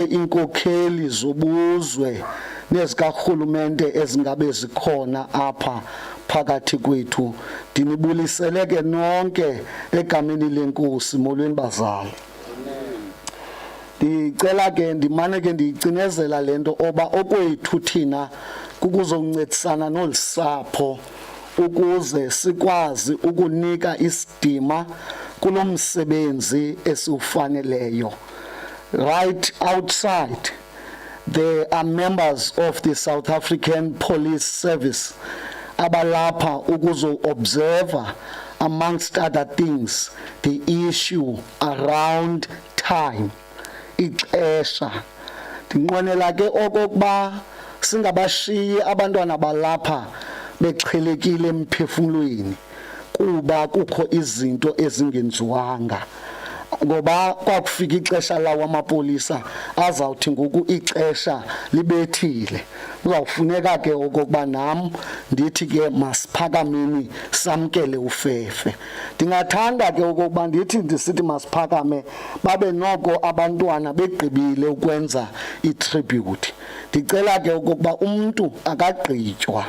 inkokheli zobuzwe nezikarhulumente ezingabe zikhona apha phakathi kwethu. Ndinibulisele ke nonke egameni lenkosi, molweni bazali. Ndicela ke ndimane ke ndicinezela lento oba okwethu thina kukuzoncedisana nolisapho ukuze sikwazi ukunika isidima kulo msebenzi esiufaneleyo. Right outside, there are members of the South African Police Service abalapha ukuzo observer, amongst other things, the issue around time, ixesha. Ndinqwenela ke okokuba singabashiyi abantwana balapha bexhelekile emphefumulweni kuba kukho izinto ezingenziwanga. Ngoba kwakufika ixesha lawo amapolisa azawuthi ngoku ixesha libethile, kuzawufuneka ke okokuba nam ndithi ke masiphakameni samkele ufefe. Ndingathanda ke okokuba ndithi ndisithi masiphakame babe noko abantwana begqibile ukwenza itribute. Ndicela ke okokuba umuntu akagqitywa.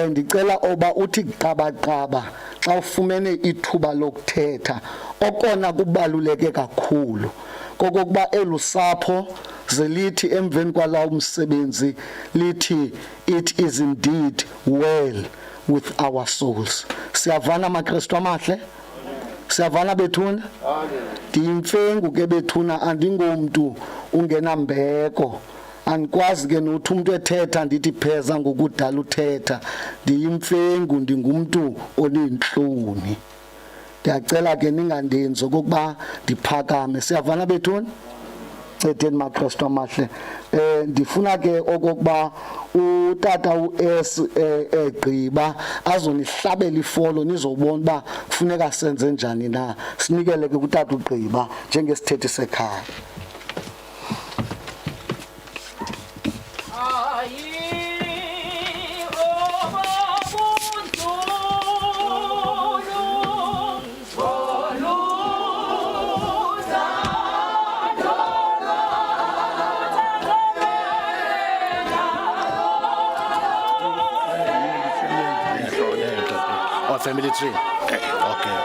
Ndicela oba uthi qabaqaba xa ufumene ithuba lokuthetha okona kubaluleke kakhulu kokokuba elusapho zelithi emveni kwalawo umsebenzi lithi it is indeed well with our souls. Siyavana maKristu amahle? Siyavana bethuna? Ndiyimfengu ke bethuna, andingomntu ungenambeko. Andikwazi ke nothi umuntu ethetha ndithi pheza ngokudala uthetha. Ndiyimfengu, ndingumntu onentloni. Ndiyacela ke ningandenzi okokuba ndiphakame. Siyavana bethuna? Cetheni maKristu amahle. Ndifuna ke okokuba utata uS egqiba azonihlabela ifolo nizobona uba kufuneka senze njani na. Sinikele ke utata ugqiba njengesithethi sekhaya. Family tree. Okay.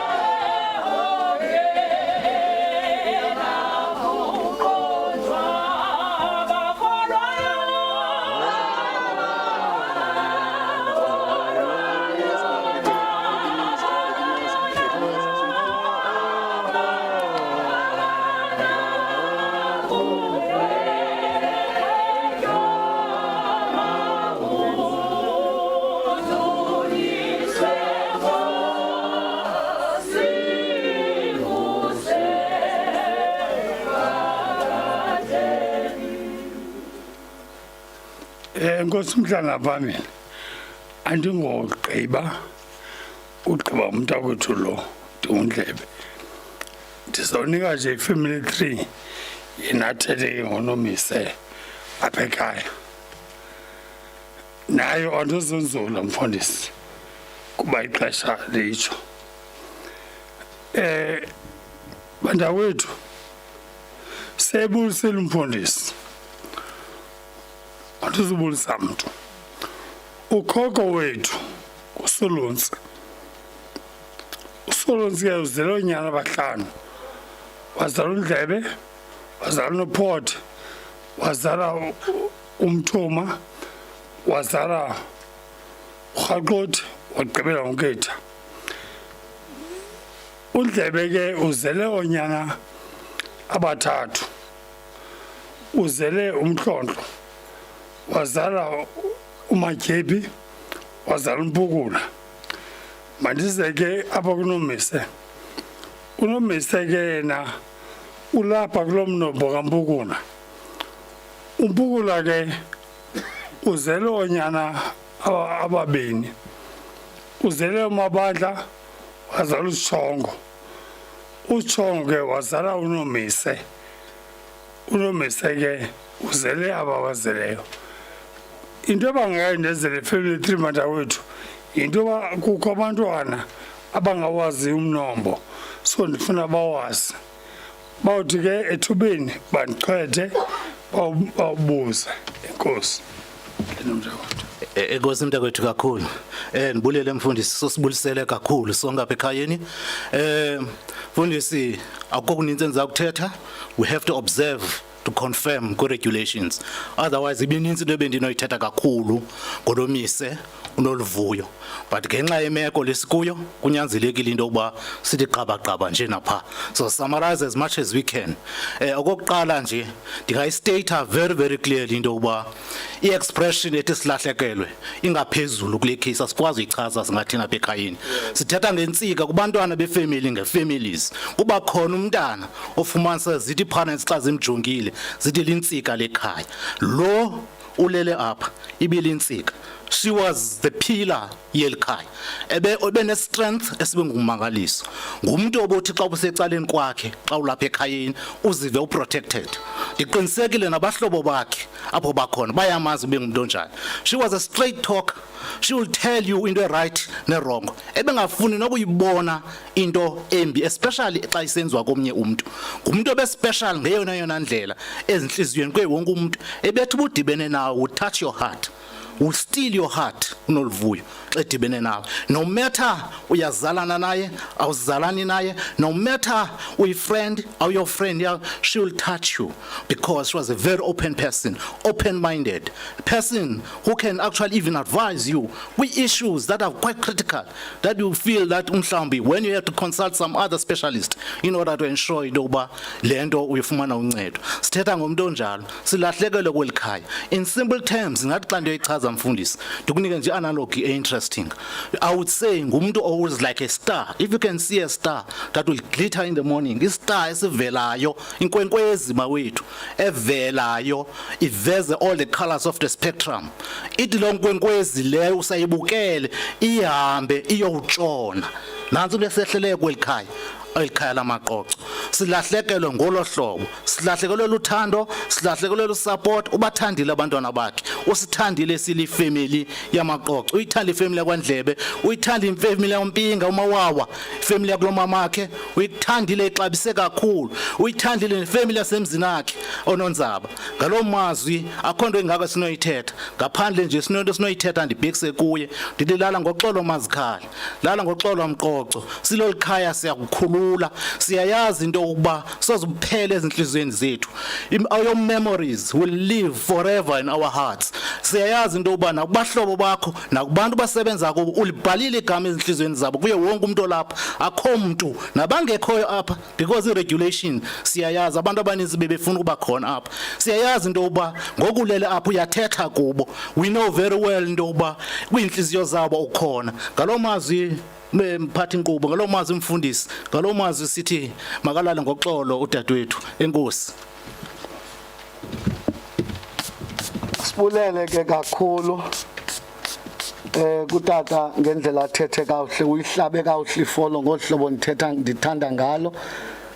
Nkosi mhlanga bami andingogqiba ugqiba umntakwethu lo Ndlebe. Ndizonika nje ifamily tree yenathethe ngonomise apha ekhaya. Nayo andizonzula mfundisi kuba ixesha litsho. Bandawethu sebulisela umfundisi. Andizubulisa mntu. Ukhoko wethu uSolonsi. uSolonsi ke uzele onyana abahlanu. Wazala uNdlebe, wazala uNophothi, wazala uMthuma, wazala uRhaqothi, wagqibela uNketha. uNdlebe ke uzele onyana abathathu. Uzele uMhlonhlo, wazala uMatyhepi, wazala uMpukula. Mandize ke apha kunomise. Unomise ke yena ulapha kulomnombo kaMpukula. uMpukula ke uzele onyana ababini. Uzele uMabandla, wazala uShongo. uShongo ke wazala uNomise. uNomise ke uzele abawazeleyo. Into abangayendezele family tree madawethu into kukho abantwana abangawazi umnombo, so ndifuna bawazi bawuthi ke ethubeni bandiqhethe bawubuza inkosi. Enkosi mntakwethu kakhulu. Ndibulele mfundisi sosibulisele kakhulu sonke apha ekhayeni. Mfundisi akukho kuninzi endizakuthetha. We have to observe to confirm regulations. Otherwise ibininzi into ebendinoyithetha kakhulu ngolomise uNoluvuyo. But ngenxa yemeko lesikuyo kunyanzelekile into yokuba sithi gqaba nje napha. So summarize as much as we can. Okokuqala nje ndingayistate very clearly into yokuba i-expression ethi silahlekelwe ingaphezulu kule case asikwazi uyichaza singathina apha ekhayeni. Sithetha ngentsika kubantwana befamily ngefamilies. Kuba khona umntana ofumanisa zithi parents xa zimjongile zithi lintsika lekhaya. Lo ulele apha ibilintsika. She was the pillar yelikhaya. Ebe ne strength esibengumangaliso. Ngumuntu obothi xa ubusecaleni kwakhe xa ulapha ekhayeni uzive uprotected. Iqinisekile nabahlobo bakhe apho bakhona bayamazi bengumuntu onjani. She was a straight talker. She will tell you into right ne wrong. Ebengafuni nokuyibona into embi especially xa isenziwa komnye umuntu. Ngumuntu obespecial ngeyona ndlela ezinhliziyweni kwe wonke umuntu. Ebethi budibene nawe would touch your heart. Will steal your heart uNoluvuyo xa edibene nawe. No matter uyazalana naye awuzalani naye, no matter uyi-friend or your friend, she will touch you because she was a very open person, open-minded person who can actually even advise you with issues that are quite critical, that you feel that mhlawumbi when you have to consult some other specialist in order to ensure into yokuba le nto uyifumana uncedo. Sithetha ngomuntu onjalo silahlekelwe kwelikhaya. In simple terms ngathi xa ndiyoyichaza mfundisi ndikunike nje analogy interesting. I would say ngumuntu always like a star. If you can see a star that will glitter in the morning, istar esivelayo inkwenkwezi mawethu evelayo iveze all the colors of the spectrum. Ithi lo nkwenkwezi leyo usayibukele ihambe iyowutshona. Nansi lesehlele kwelikhaya elikhaya lamaqoqo. Silahlekelwe ngolo hlobo, silahlekelwe luthando, silahlekelwe support. Ubathandile abantwana bakhe, usithandile sili family yamaqoqo, uyithanda ifamily yakwaNdlebe, uyithanda ifamily yaMpinga uMawawa, ifamily yakulomamakhe, uyithandile ixabise kakhulu, uyithandile nefamily yasemzini wakhe oNonzaba. Ngalo mazwi akho nto engaka sinoyithetha ngaphandle nje sinonto sinoyithetha ndibhekise kuye ndithi lala ngoxolo mazikhala, lala ngoxolo amqoqo. Silolikhaya siyakukhulula, siyayazi into ukuba sozuphele ezinhlizweni zethu. Our memories will live forever in our hearts. Siyayazi into ukuba nakubahlobo bakho nakubantu basebenza kubo ulibhalile igama ezinhlizweni zabo kuye wonke umuntu olapha. Akho umuntu nabangekhoyo apha because i-regulation siyayazi abantu abaninzi bebefuna ukuba khona apha. Siyayazi into ukuba ngokulele apha uyathetha kubo. We know very well into ukuba kwinhliziyo zabo ukhona. Ngalo mazwi mphathi inkqubo, ngalo mazwi mfundisi, ngalo mazwi sithi makalala ngoxolo udadewethu. Enkosi. Sibulele ke kakhulu kutata ngendlela athethe kahle, uyihlabe kahle ifolo ngohlobo ndithanda ngalo.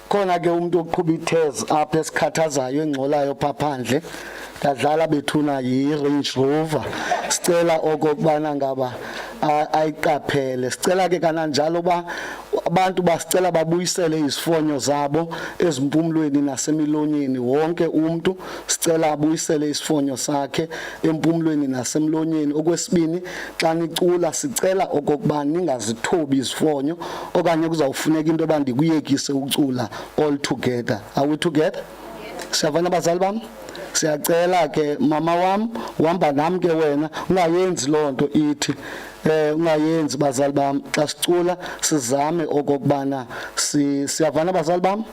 Khona ke umuntu oqhuba ithezi apha esikhathazayo engcolayo phaphandle kadlala bethuna yi-Range Rover. Sicela okokubana ngaba ayiqaphele. Sicela ke kananjalo ba abantu basicela babuyisele izifonyo zabo ezimpumlweni nasemilonyeni. Wonke umuntu sicela abuyisele isifonyo sakhe empumlweni nasemlonyeni. Okwesibini xa nicula sicela okokubana ningazithobi izifonyo okanye kuzawufuneka into bandikuyekise ucula all together. Are we together? Siyavana bazali bami? Siyacela ke mama wami uhamba nami ke wena ungayenzi lonto ithi ungayenzi bazali bami xa sicula sizame okokubana siyavana bazali bami.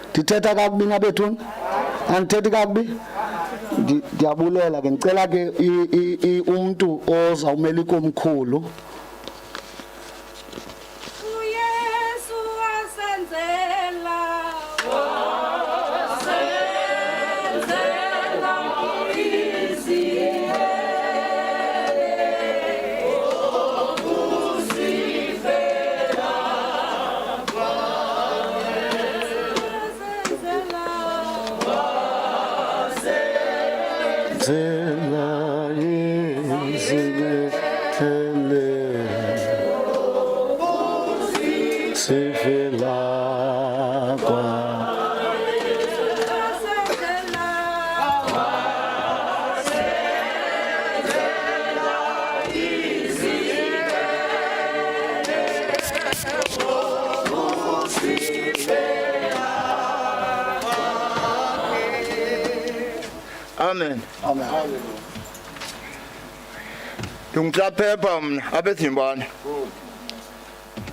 Ndithetha kakubi nabethuni andithethi kakubi. Ndiyabulela ke ngicela ke umuntu ozawumela ikomkhulu. uYesu wasenzela Amen. Amen. Ngumhlaphepha mna abezimbane.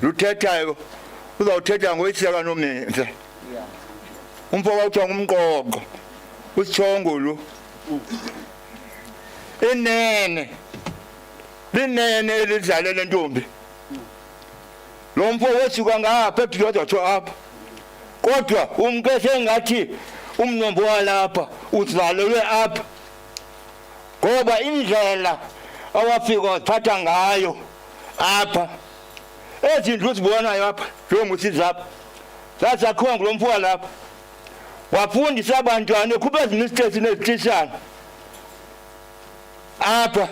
Luthethayo uzawuthetha ngoyiseka nomnenze. Umfo wakuthiwa ngumqoqo. Usithongo lo. Inene elidlale lentombi. Lo mfo wesuka ngapha ebhiyodwa apha. Kodwa umkese ngathi umnombo walapha uzalelwe apha. Ngoba indlela awafika waphatha ngayo apha. Ezindlu sibonayo apha lo musizapha. Sasakhona lo mfo walapha. Wafundisa abantwana ekhupha ezimistakes nezitishana. Apha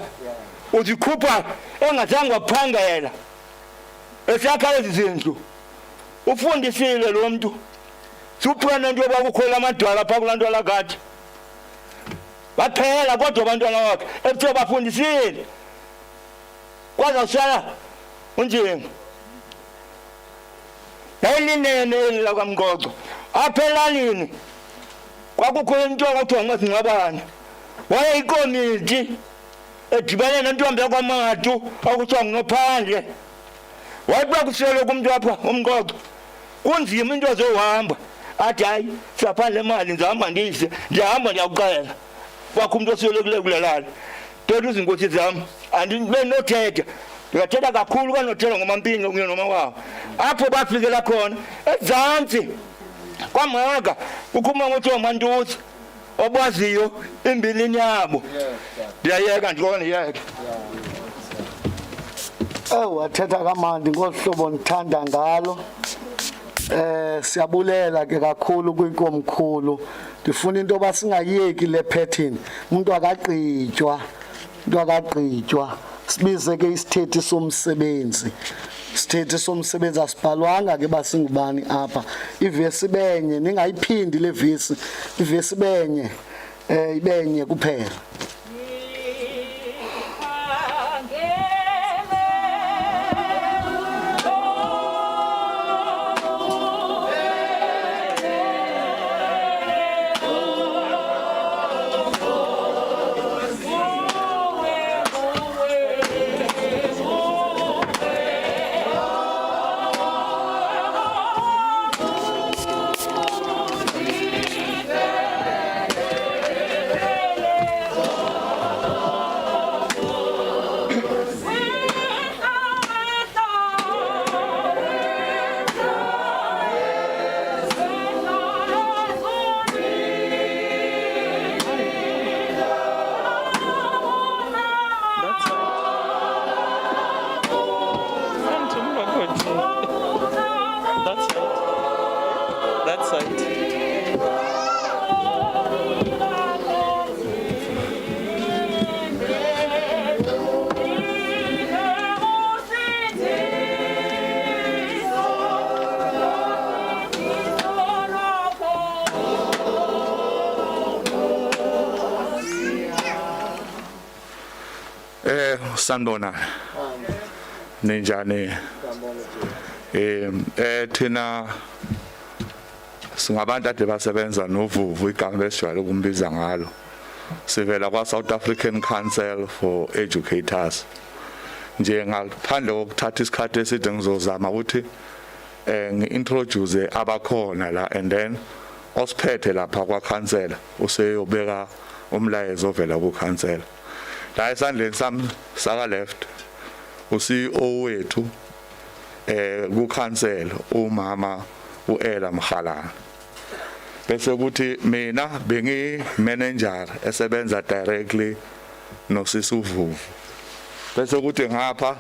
uzikhupha engazange waphangela. Esakha ezindlu. Ufundisile lo muntu. Suphana nto bakukhola amadwala pha kulanto lagathi. Baphela kodwa abantwana bakhe ebuthe bafundisile. Kwaza usala unjinga. Yayilinene la kwaMqoqo. Aphelalini kwakukho into okuthiwa ngazingabana. Wayeyikomiti edibane nentombi yakwaMatu okuthiwa nguNophandle. Wayiba kusele kumuntu apha uMqoqo. Kunzima into zohamba. Athi hayi saphandle imali ngihamba ndise ndihamba ndiyakuqela. Kwakho umuntu osele kulelala. Thetha izinkosi zami andibe nothetha. Ndiyathetha kakhulu kwanothela ngomampinga kunye noma wawo. Apho bafikela khona ezantsi kwamaka ukhuma ngothiwa Mantusi obwaziyo imbilini yabo. Ndiyayeka ndikona ndiyeke. Wathetha kamandi ngohlobo ngithanda ngalo. Siyabulela ke kakhulu kwinkomkhulu. Ndifuna into basingayeki le pattern. Umuntu akagqitjwa. Sibize ke isithethi somsebenzi. Isithethi somsebenzi asibhalwanga ke basingubani apha. Ivesi benye ningayiphindi le vesi. Ivesi benye ibenye kuphela. Sanibona ninjani thina singabantu ade basebenza novuvu igama lesijwayele ukumbiza ngalo sivela kwa South African Council for Educators nje ngaphandle kokuthatha isikhathi eside ngizozama ukuthi ngi-introduce abakhona la and then osiphethe lapha kwa council useyobeka umlayezo ovela ku council. La esandleni sami saka left uCEO wethu ku council umama uEla Mkhalana. Bese ukuthi mina bengi manager esebenza directly no Sisuvuvu. Bese ukuthi ngapha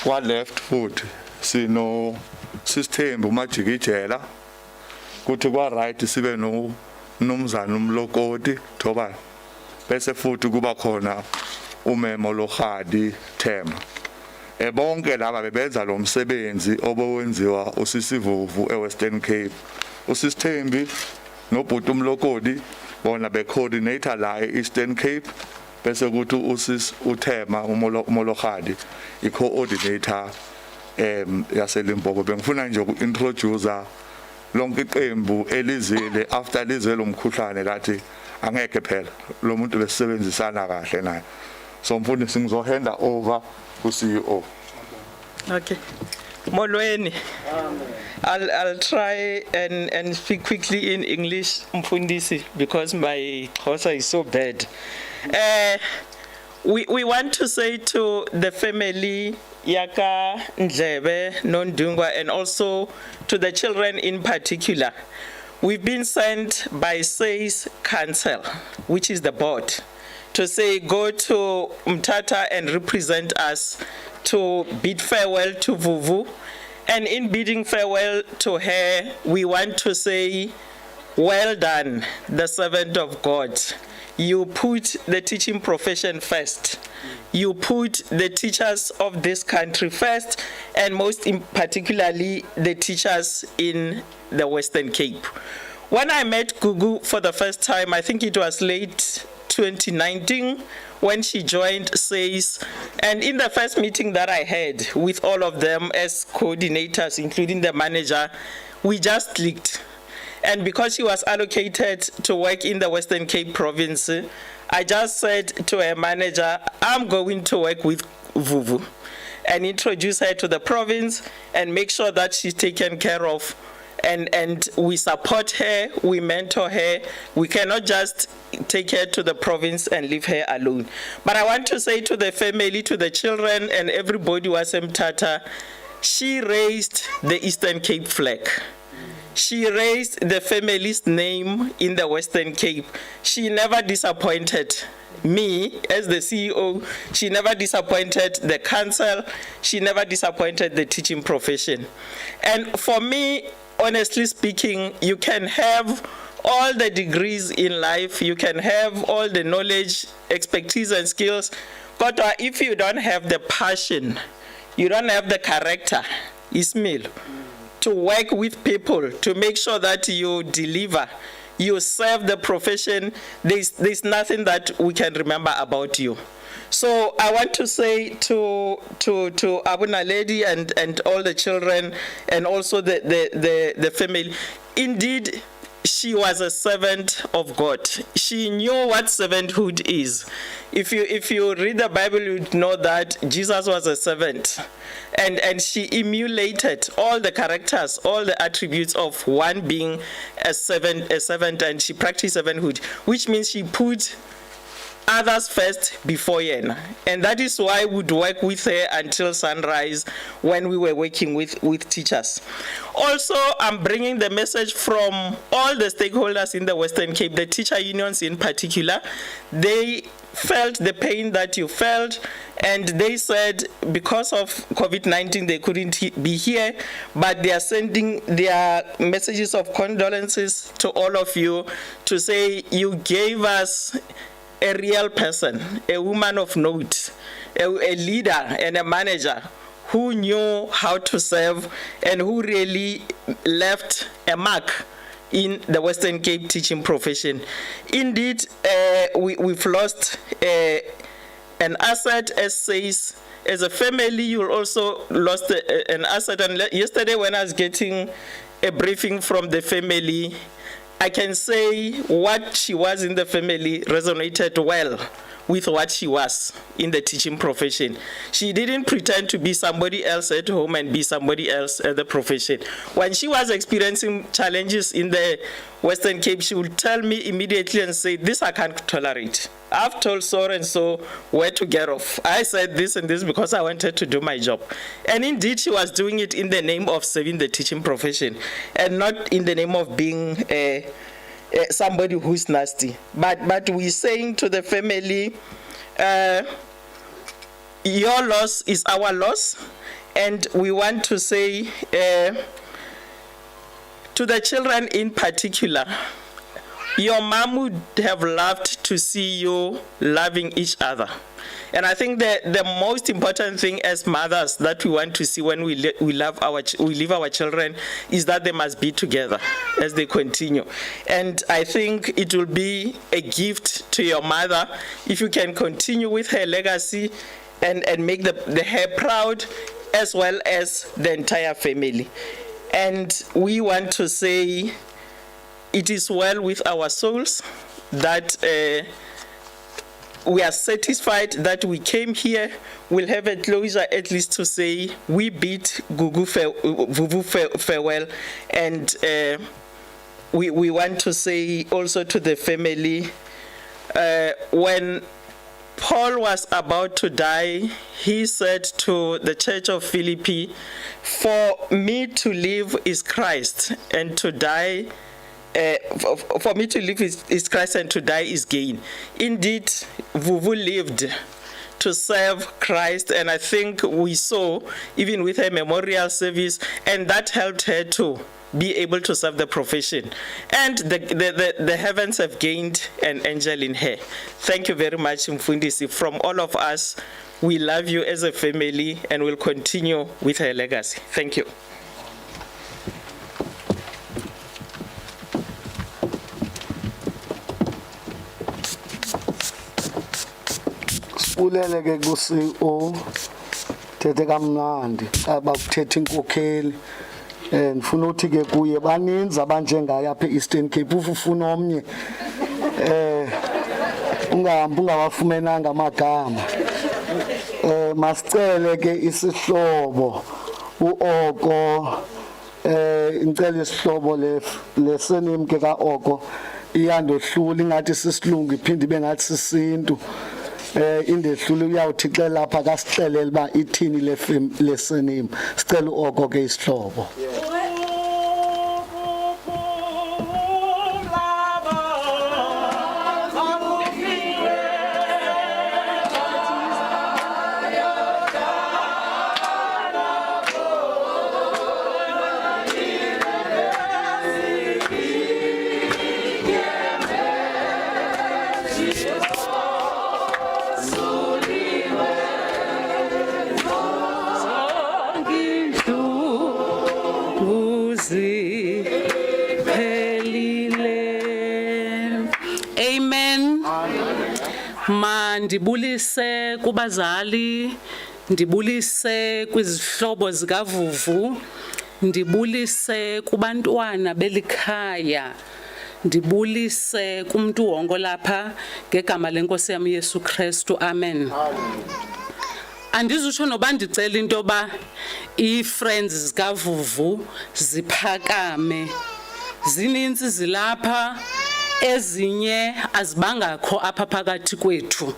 kwa left foot sino Sisithembu Majikijela. Kuthi kwa right sibe no Mnumzana uMlokoti Thobani. Bese futhi kuba khona umemo loHadi Thema. Bonke laba bebenza lo msebenzi obowenziwa uSisivuvu eWestern Cape. Usisithembi nobhuti uMlokoti bona becoordinator la eEastern Cape. Bese kuthi uSis uThema uMolohadi icoordinator yaseLimpopo. Bengifuna nje ukuintroduce lonke iqembu elizile after lizwe lomkhuhlane lathi angeke phela lo muntu besebenzisana kahle naye. So mfundisi ngizohanda over ku CEO. Okay. Molweni. I'll try and speak quickly in English, Mfundisi, because my Xhosa is so bad. We want to say to the family Yaka Ndlebe, Nondungwa, and also to the children in particular, we've been sent by SAY's Council, which is the board, to say go to MTHATHA and represent us to bid farewell to Vuvu. And in bidding farewell to her, we want to say, well done, the servant of God. You put the teaching profession first. You put the teachers of this country first, and most particularly the teachers in the Western Cape. When I met Gugu for the first time, I think it was late 2019, when she joined SAYS, and in the first meeting that I had with all of them as coordinators, including the manager, we just clicked. And because she was allocated to work in the Western Cape province, I just said to her manager, I'm going to work with Vuvu and introduce her to the province and make sure that she's taken care of. And we support her, we mentor her. We cannot just take her to the province and leave her alone. But I want to say to the family, to the children, and everybody who was MTHATHA, she raised the Eastern Cape flag. She raised the family's name in the Western Cape. She never disappointed me as the CEO. She never disappointed the council. She never disappointed the teaching profession. And for me, honestly speaking, you can have all the degrees in life, you can have all the knowledge, expertise and skills, but if you don't have the passion, you don't have the character, Ismail, to work with people, to make sure that you deliver, you serve the profession, there's nothing that we can remember about you. So I want to say to Abuna Lady and all the children and also the family, indeed, she was a servant of God. She knew what servanthood is. If you read the Bible, you know that Jesus was a servant. And she emulated all the characters, all the attributes of one being a servant, and she practiced servanthood, which means she put others first before Yena. And that is why we would work with her until sunrise when we were working with teachers. Also, I'm bringing the message from all the stakeholders in the Western Cape, the teacher unions in particular. They felt the pain that you felt, and they said because of COVID-19 they couldn't be here, but they are sending their messages of condolences to all of you to say you gave us a real person, a woman of note, a leader and a manager who knew how to serve and who really left a mark in the Western Cape teaching profession. Indeed, we've lost an asset, as SAYS. As a family, you also lost an asset. And yesterday when I was getting a briefing from the family, I can say what she was in the family resonated well with what she was in the teaching profession. She didn't pretend to be somebody else at home and be somebody else at the profession. When she was experiencing challenges in the Western Cape, she would tell me immediately and say, this I can't tolerate. I've told so and so where to get off. I said this and this because I wanted to do my job. And indeed, she was doing it in the name of serving the teaching profession and not in the name of being somebody who's nasty. But we're saying to the family, your loss is our loss. And we want to say to the children in particular, your mom would have loved to see you loving each other. And I think that the most important thing as mothers that we want to see when we leave our children is that they must be together as they continue. And I think it will be a gift to your mother if you can continue with her legacy and make her proud, as well as the entire family. And we want to say it is well with our souls, that we are satisfied that we came here. We'll have a closure at least to say we bid Vuvu farewell, and we want to say also to the family, when Paul was about to die, he said to the Church of Philippi, "For me to live is Christ, and to die, for me to live is Christ, and to die is gain." Indeed, Vuvu lived to serve Christ, and I think we saw even with her memorial service, and that helped her to be able to serve the profession. And the heavens have gained an angel in her. Thank you very much, Mfundisi. From all of us, we love you as a family and will continue with her legacy. Thank you. Ulele ke ku-CEO thethe kamnandi abakuthetha inkokheli. Ngifuna uthi ke kuye baninzi abanjengayo apha e-Eastern Cape, ufuna omnye ungahambi ungawafumenanga amagama. Masicele ke isihlobo uOko, ngicela isihlobo lesenimi ke kaOko iyandohlula ingathi sisilungu iphinde ibe ngathi sisintu. Indehlule uyawuthi xe lapha kasixelele ba ithini lesenimi. Sicela uOko ke isihlobo. Amen. Mandibulise kubazali, ndibulise kwizihlobo zikaVuvu, ndibulise kubantwana belikhaya, ndibulise kumntu wonke lapha ngegama lenkosi yami Yesu Kristu. Amen. Andizutsho noba ndicela into ba i-friends zikaVuvu ziphakame. Zininzi zilapha, ezinye azibangakho apha phakathi kwethu.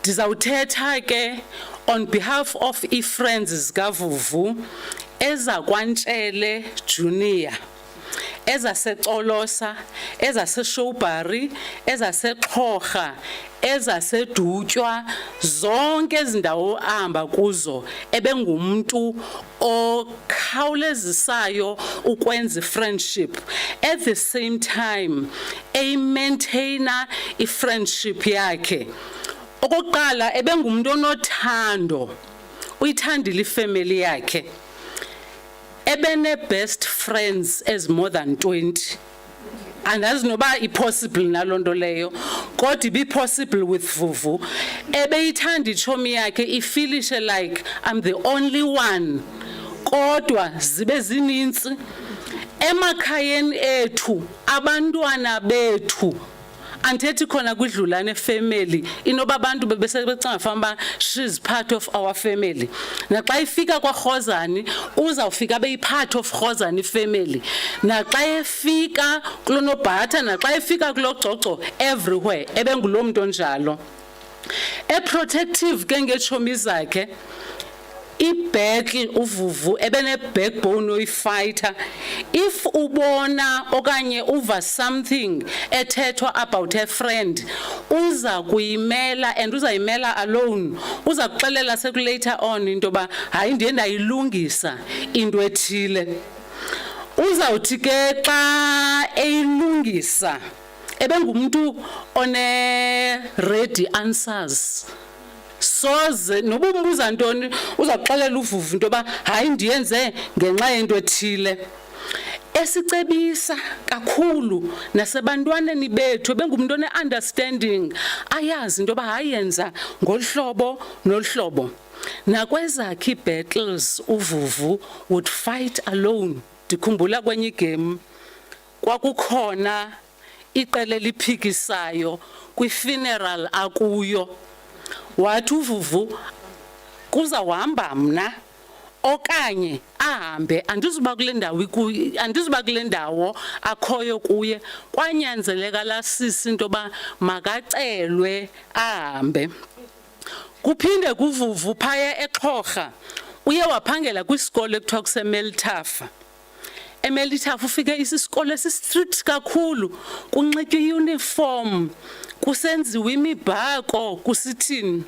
Ndizawuthetha ke on behalf of i-friends zikaVuvu ezakwaNtshele Junior, ezaseXolosa, ezaseShowbari, ezaseXhorha, ezaseDutywa, zonke ezindawo ahamba kuzo ebengumuntu okhawulezisayo ukwenza friendship, at the same time maintainer i-friendship yakhe. Okokuqala ebengumuntu onothando, uyithandile ifamily yakhe. Ebene best friends as more than 20. And as noba impossible nalonto leyo, kodwa be possible with Vuvu. Ebeyithanda ichomi yakhe ifilishe like I'm the only one. Kodwa zibe zininzi emakhayeni ethu, abantwana bethu. Anthethi khona kudlulane family inoba abantu bebesebecinga famba she's part of our family. Naxa ifika kwaRhozani uzawufika be part of Rhozani family. Naxa efika kulonobhatha, naxa efika kulogcogco, everywhere ebengulomuntu onjalo. Protective ke ngechomi zakhe. I-battle uVuvu ebene backbone oyifighter. If ubona okanye uva something ethethwa about a friend, uza kuyimela and uzayimela alone. Uza kuxelela seku later on into ba hayi ndiye ndayilungisa into ethile. Uzawuthi ke xa eyilungisa ebengumuntu one ready answers. Soze noba umbuza ntoni uzakuxelela uVuvu into ba hayi ndiyenze ngenxa yento ethile. Esicebisa kakhulu nasebantwaneni bethu bengumuntu one-understanding, ayazi into ba hayenza ngolhlobo nolhlobo. Nakwezakhe i-battles uVuvu would fight alone. Ndikhumbula kwenye igame kwakukhona iqele liphikisayo kwi-funeral akuyo. Wathi uVuvu kuzawuhamba mna okanye ahambe, andizuba kule ndawo akhoyo kuye. Kwanyanzeleka lasisi into yoba makacelwe ahambe. Kuphinde kuVuvu phaya eXhorha uye waphangela kwisikolo ekuthiwa kuseMTHATHA. eMTHATHA ufike isisikolo esi-strict kakhulu, kunxitywa i-uniform, kusenziwa imibhako, kusithini.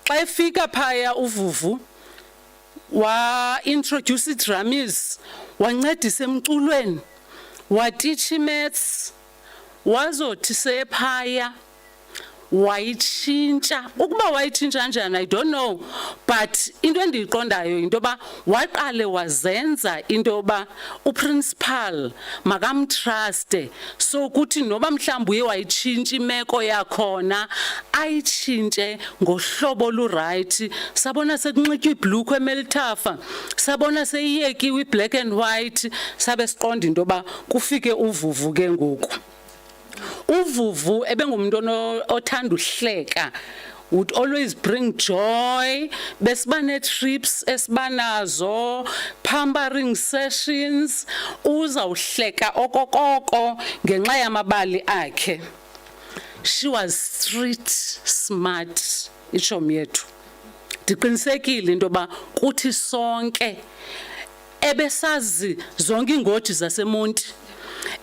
Xa efika phaya uVuvu wa-introduce i-drummies, wancedisa emculweni, watitsha i-maths, wazothi sephaya wayitshintsha. Ukuba wayitshintsha njani I don't know, but into endiyiqondayo into yoba waqale wazenza into yoba uprincipal makamtruste, so kuthi noba mhlawumbi uye wayitshintsha imeko yakhona ayitshintshe ngohlobo olurayithi. Sabona sekunxitywa ibhlukhwe eMTHATHA, sabona seyiyekiwe i-black and white, sabe siqonda into yoba kufike uVuvu ke ngoku. uVuvu ebengumuntu othanda uhleka, would always bring joy. Besibane trips esibanazo, pampering sessions, uzawuhleka okokoko ngenxa yamabali akhe. She was street smart, ishomi yethu. Ndiqinisekile into yoba kuthi sonke ebesazi zonke iingodi zaseMonti,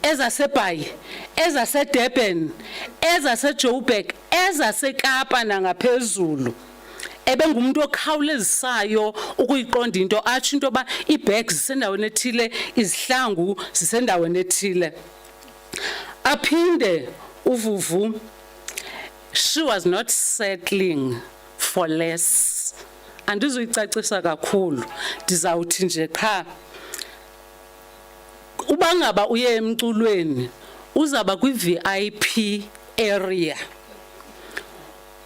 ezaseBhayi, ezaseDurban, ezaseJoburg, ezaseKapa nangaphezulu. Ebengumuntu okhawulezisayo ukuyiqonda into, atsho into yoba iibhegi zisendaweni ethile, izihlangu zisendaweni ethile. Aphinde uVuvu, she was not settling for less. Andizuyicacisa kakhulu, ndizawuthi nje qha uba ngaba uye emculweni uzaba kwi-VIP area.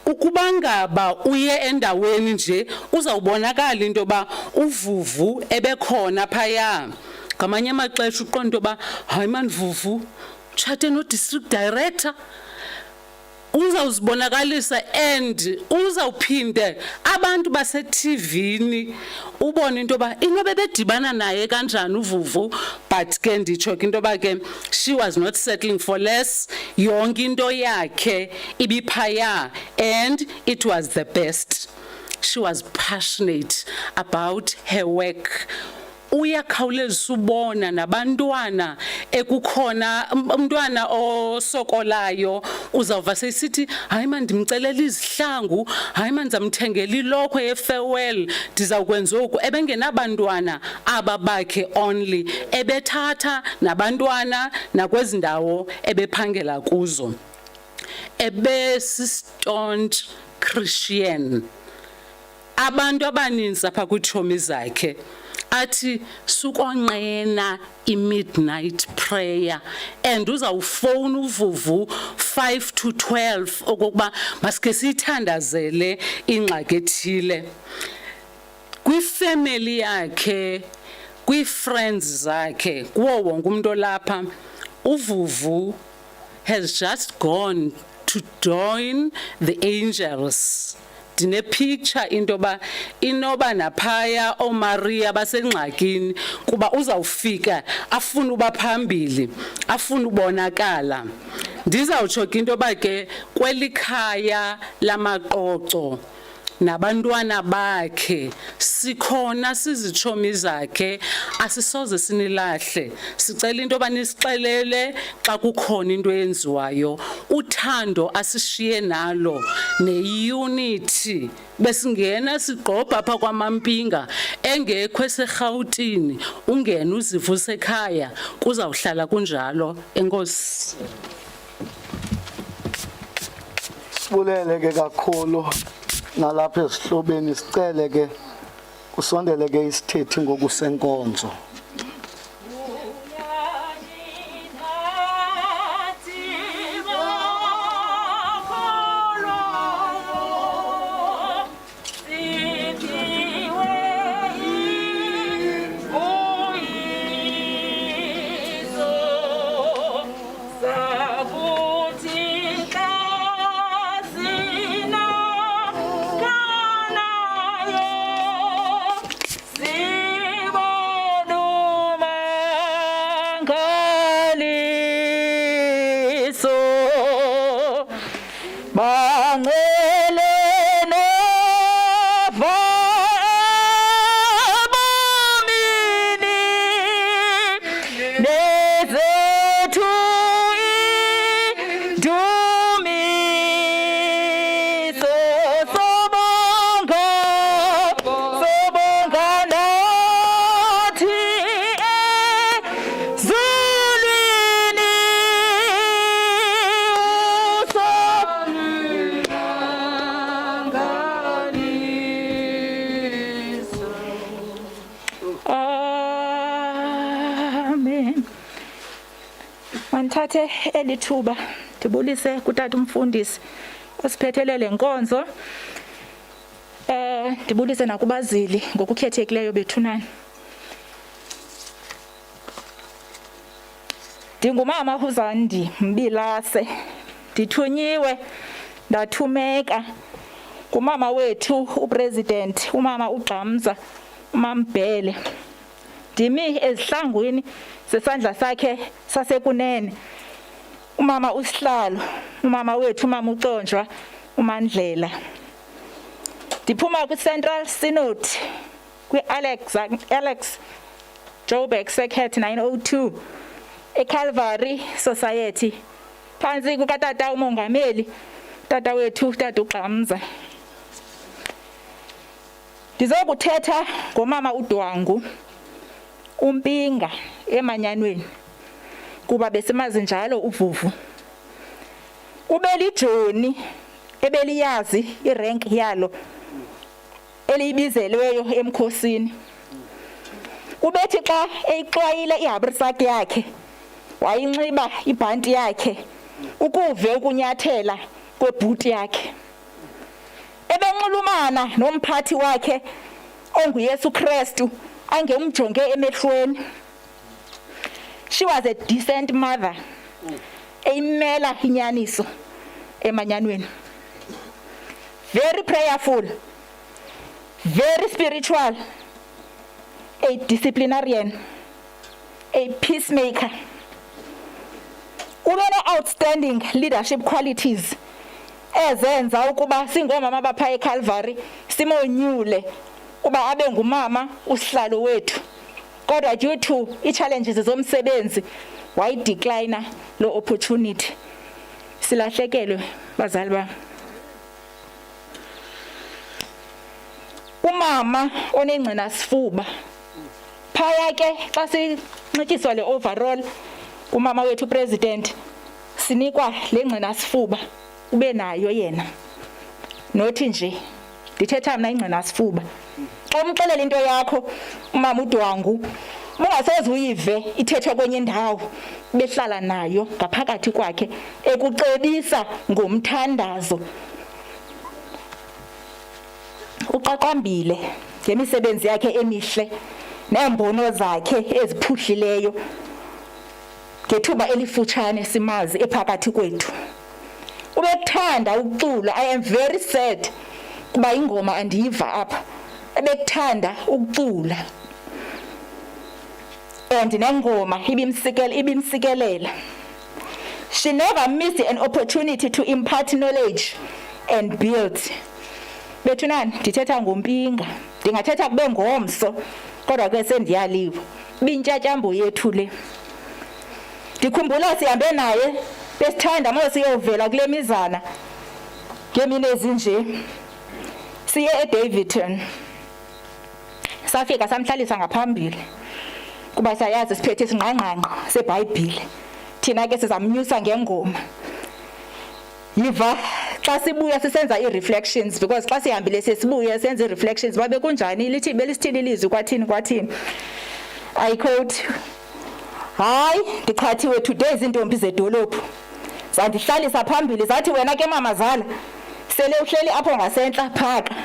Ukuba ngaba uye endaweni nje uzawubonakala into yoba uVuvu ebekhona phaya. Ngamanye amaxesha uqonda into yoba hayi man Vuvu utshate no-district director, uzawuzibonakalisa and uzawuphinde abantu base-TVini ubone into yoba inobe bedibana naye kanjani uVuvu. But ke nditsho into yoba ke she was not settling for less, yonke into yakhe ibiphaya and it was the best. She was passionate about her work. Uyakhawulezisa ubona nabantwana ekukhona umntwana osokolayo uzawuva sesithi hayi man ndimcelela izihlangu, hayi man ndizamthengela ilokhwe ye-farewell, ndizawukwenza oku. Ebengenabantwana aba bakhe only, ebethatha nabantwana nakwezi ndawo ebephangela kuzo. Ebesi-staunch Christian. Abantu abaninzi apha kwiitshomi zakhe athi sukonqena i-midnight prayer and uzawufowuna uVuvu 5 to 12 okokuba masike siyithandazele ingxaki ethile. Kwifamily yakhe, kwi-friends zakhe, kuwo wonke umuntu olapha, uVuvu has just gone to join the angels. Dine picture into yoba inoba naphaya oMaria basengxakini kuba uzawufika afuna uba phambili, afuna ubonakala. Ndizawutsho into yoba ke kwelikhaya lamaqoqo nabantwana bakhe sikhona, sizitshomi zakhe, asisoze sinilahle. Sicela into yoba nisixelele xa kukhona into eyenziwayo, uthando asishiye nalo ne-unity. Besingena sigqobha apha kwaMampinga engekho eseRhawutini, ungena uzivuse ekhaya, kuzawuhlala kunjalo. Enkosi. Sibulele ke kakhulu nalapha esihlobeni, sicele ke kusondele ke isithethi ngokusenkonzo. Sabu bangcele nova bomini nezethu indumiso sobonga nathi ezulwini Amen. Manthathe elithuba ndibulise kutata umfundisi osiphethele lenkonzo. Ndibulise nakubazili ngokukhethekileyo bethunani. Ndingumama uZandi Mbilase. Ndithunyiwe ndathumeka kumama wethu upresident umama uGqamza uMambhele. Ndimi ezihlangwini sesandla sakhe sasekunene. Umama uSihlalo, umama wethu umama uConjwa uMandlela. Ndiphuma kwiCentral Synod kwiAlex Joburg Circuit 902 eCalvary Society phansi kukatata umongameli tata wethu tata uGqamza. Ndizokuthetha ngomama uDwangu uMpinga emanyanweni kuba besimazi njalo uVuvu. Ubelijoni ebeliyazi irank yalo eliyibizelweyo emkhosini. Ubethi xa eyixwayile ihabrisaki yakhe wayinxiba ibhanti yakhe ukuve ukunyathela kwebhuti yakhe. Ebenxulumana nomphathi wakhe onguYesu Kristu angemjonge emehlweni. She was a decent mother. Eyimela inyaniso emanyanweni. Very prayerful, very spiritual, a disciplinarian, a peacemaker. Unene outstanding leadership qualities ezenza ukuba singomama bapha eCalvary simonyule uba abe ngumama usihlalo wethu. Kodwa due to i-challenges zomsebenzi wayidecline lo opportunity. Silahlekelwe bazali bami. Umama onengcina sifuba. Phaya ke xa sinxityiswa le overall umama wethu president sinikwa le ngcina sifuba ube nayo yena. Nothi nje ndithetha mina ingcina sifuba. Xa umxelela into yakho umama uDwangu ungaseze uyive ithethwe kwenye indawo behlala nayo ngaphakathi kwakhe ekucebisa ngomthandazo. Uqaqambile ngemisebenzi yakhe emihle nembono zakhe eziphuhlileyo ngethuba elifutshane simazi ephakathi kwethu. Ubekuthanda ukucula. I am very sad kuba ingoma andiyiva apha. Ebekuthanda ukucula and nengoma ibimsikelela. She never missed an opportunity to impart knowledge and build. Bethunani ndithetha ngoMpinga. Ndingathetha kube ngomso kodwa ke sendiyaliwe. Bintyatyambo yethu le. Ndikhumbula sihambe naye besithanda mosiyovela kule mizana ngemini ezinje. Siye eDavidton. Safika samhlalisa ngaphambili kuba sayazi siphethe isingqangqanqa seBhayibhile. Thina ke sizamnyusa ngengoma. Yiva xa sibuya sisenza i-reflections because xa sihambile sesibuya senza i-reflections babe kunjani lithi belisithini ilizwi kwathini. I quote, hayi ndiqhathiwe today izintombi zedolophu. Zandihlalisa phambili zathi wena ke mama zala sele uhleli apho ngasentla phaka.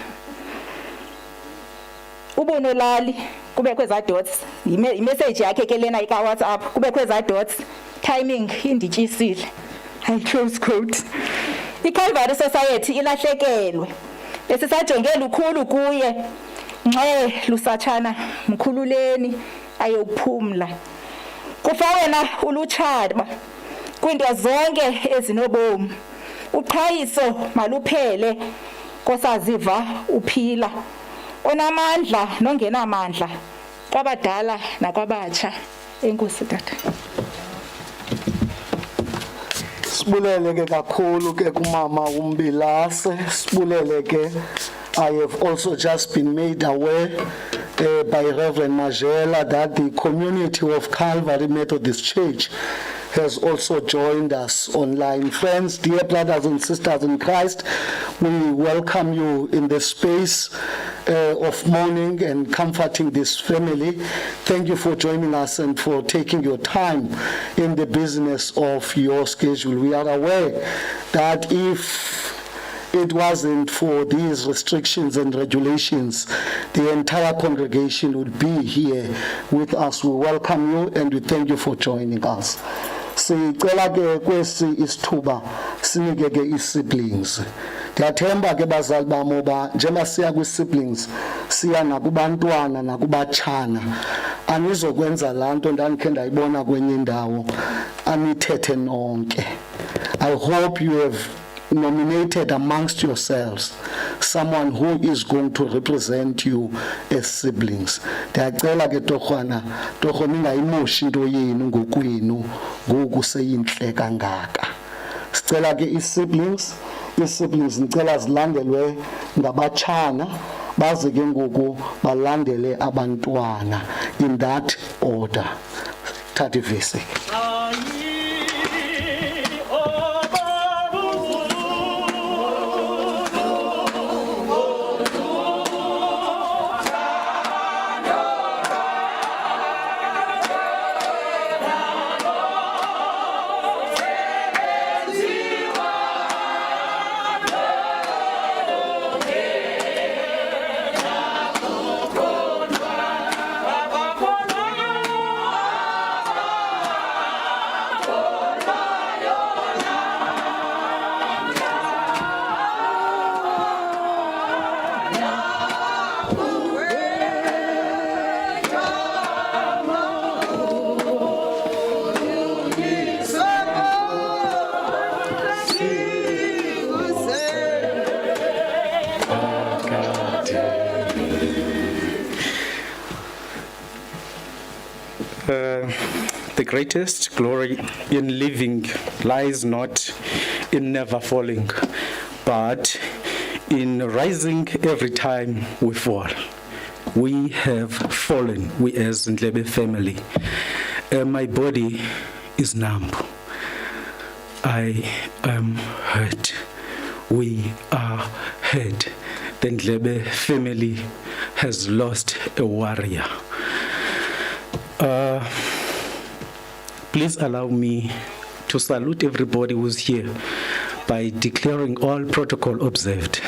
Ubonolali kube kweza dots imessage yakhe ke lena ika WhatsApp kube kweza dots timing indityisile. I close quote. ICalvary Society ilahlekelwe. Besisajongela lukhulu kuye. Nxe lusatshana mkhululeni ayophumla. Kufa wena ulutshaba kwinto zonke ezinobomi. uqhayiso maluphele kosaziva uphila onamandla nongenamandla kwabadala nakwabatsha. Enkosi tata. Sibulele ke kakhulu ke kumama uMbilase. Sibulele ke. I have also just been made aware by Reverend Majela that the community of Calvary Methodist Church has also joined us online. Friends, dear brothers and sisters in Christ, we welcome you in the space of mourning and comforting this family. Thank you for joining us and for taking your time in the business of your schedule. We are aware that if it wasn't for these restrictions and regulations, the entire congregation would be here with us. We welcome you and we thank you for joining us. Sicela ke kwesi isithuba sinike ke i-siblings. Ndiyathemba ke bazali bami ba njengoba siya kwi-siblings siya nakubantwana nakubatshana. Anizokwenza laa nto ndandikhe ndayibona kwenye indawo anithethe nonke. I hope you have nominated amongst yourselves someone who is going to represent you as siblings. Ndiyacela ke torhwana ningayimoshi into yenu ngokwenu ngoku seyinhle kangaka. Sicela ke i-siblings ngicela zilandelwe ngabatshana baze ke ngoku balandele abantwana in that order. Thatha ivesi. The greatest glory in living lies not in never falling, but in rising every time we fall. We have fallen, we as Ndlebe family. My body is numb. I am hurt. We are hurt. The Ndlebe family has lost a warrior. Please allow me to salute everybody who's here by declaring all protocol observed.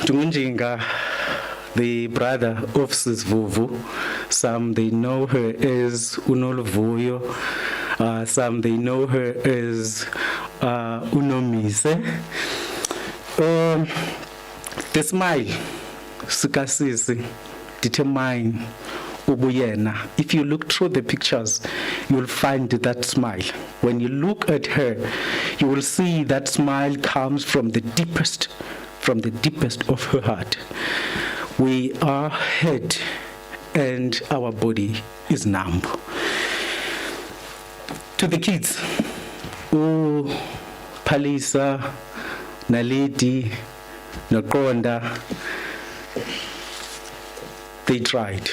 Dunginga, the brother of Sisvuvu, some they know her as Noluvuyo, some they know her as Unomise. The smile, Sukasisi, determine ubuyena. If you look through the pictures, you will find that smile. When you look at her, you will see that smile comes from the deepest of her heart. We are hurt and our body is numb. To the kids, Palisa, Naledi, Nokonda, they tried.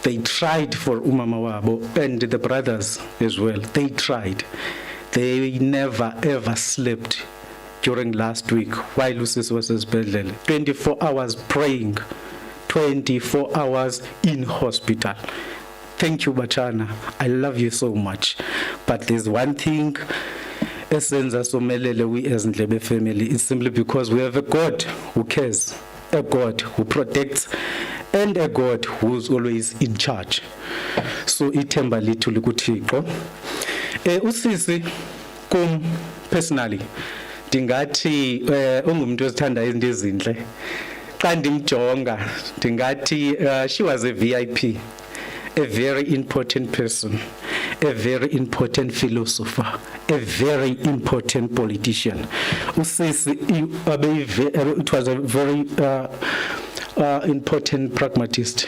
They tried for Umama Wabo and the brothers as well. They tried. They never ever slept during last week while Lucis was hospital. 24 hours praying, 24 hours in hospital. Thank you, Bachana. I love you so much. But there's one thing, Essenza Somelele, we as Ndlebe family, it's simply because we have a God who cares, a God who protects, and a God who's always in charge. So ithemba lethu likuThixo. Usisi kum personally ndingathi ungumuntu osithanda izinto ezinhle. Xa ndimjonga ndingathi she was a VIP, a very important person. a very important philosopher, a very important politician. Usisi, it was a very important pragmatist.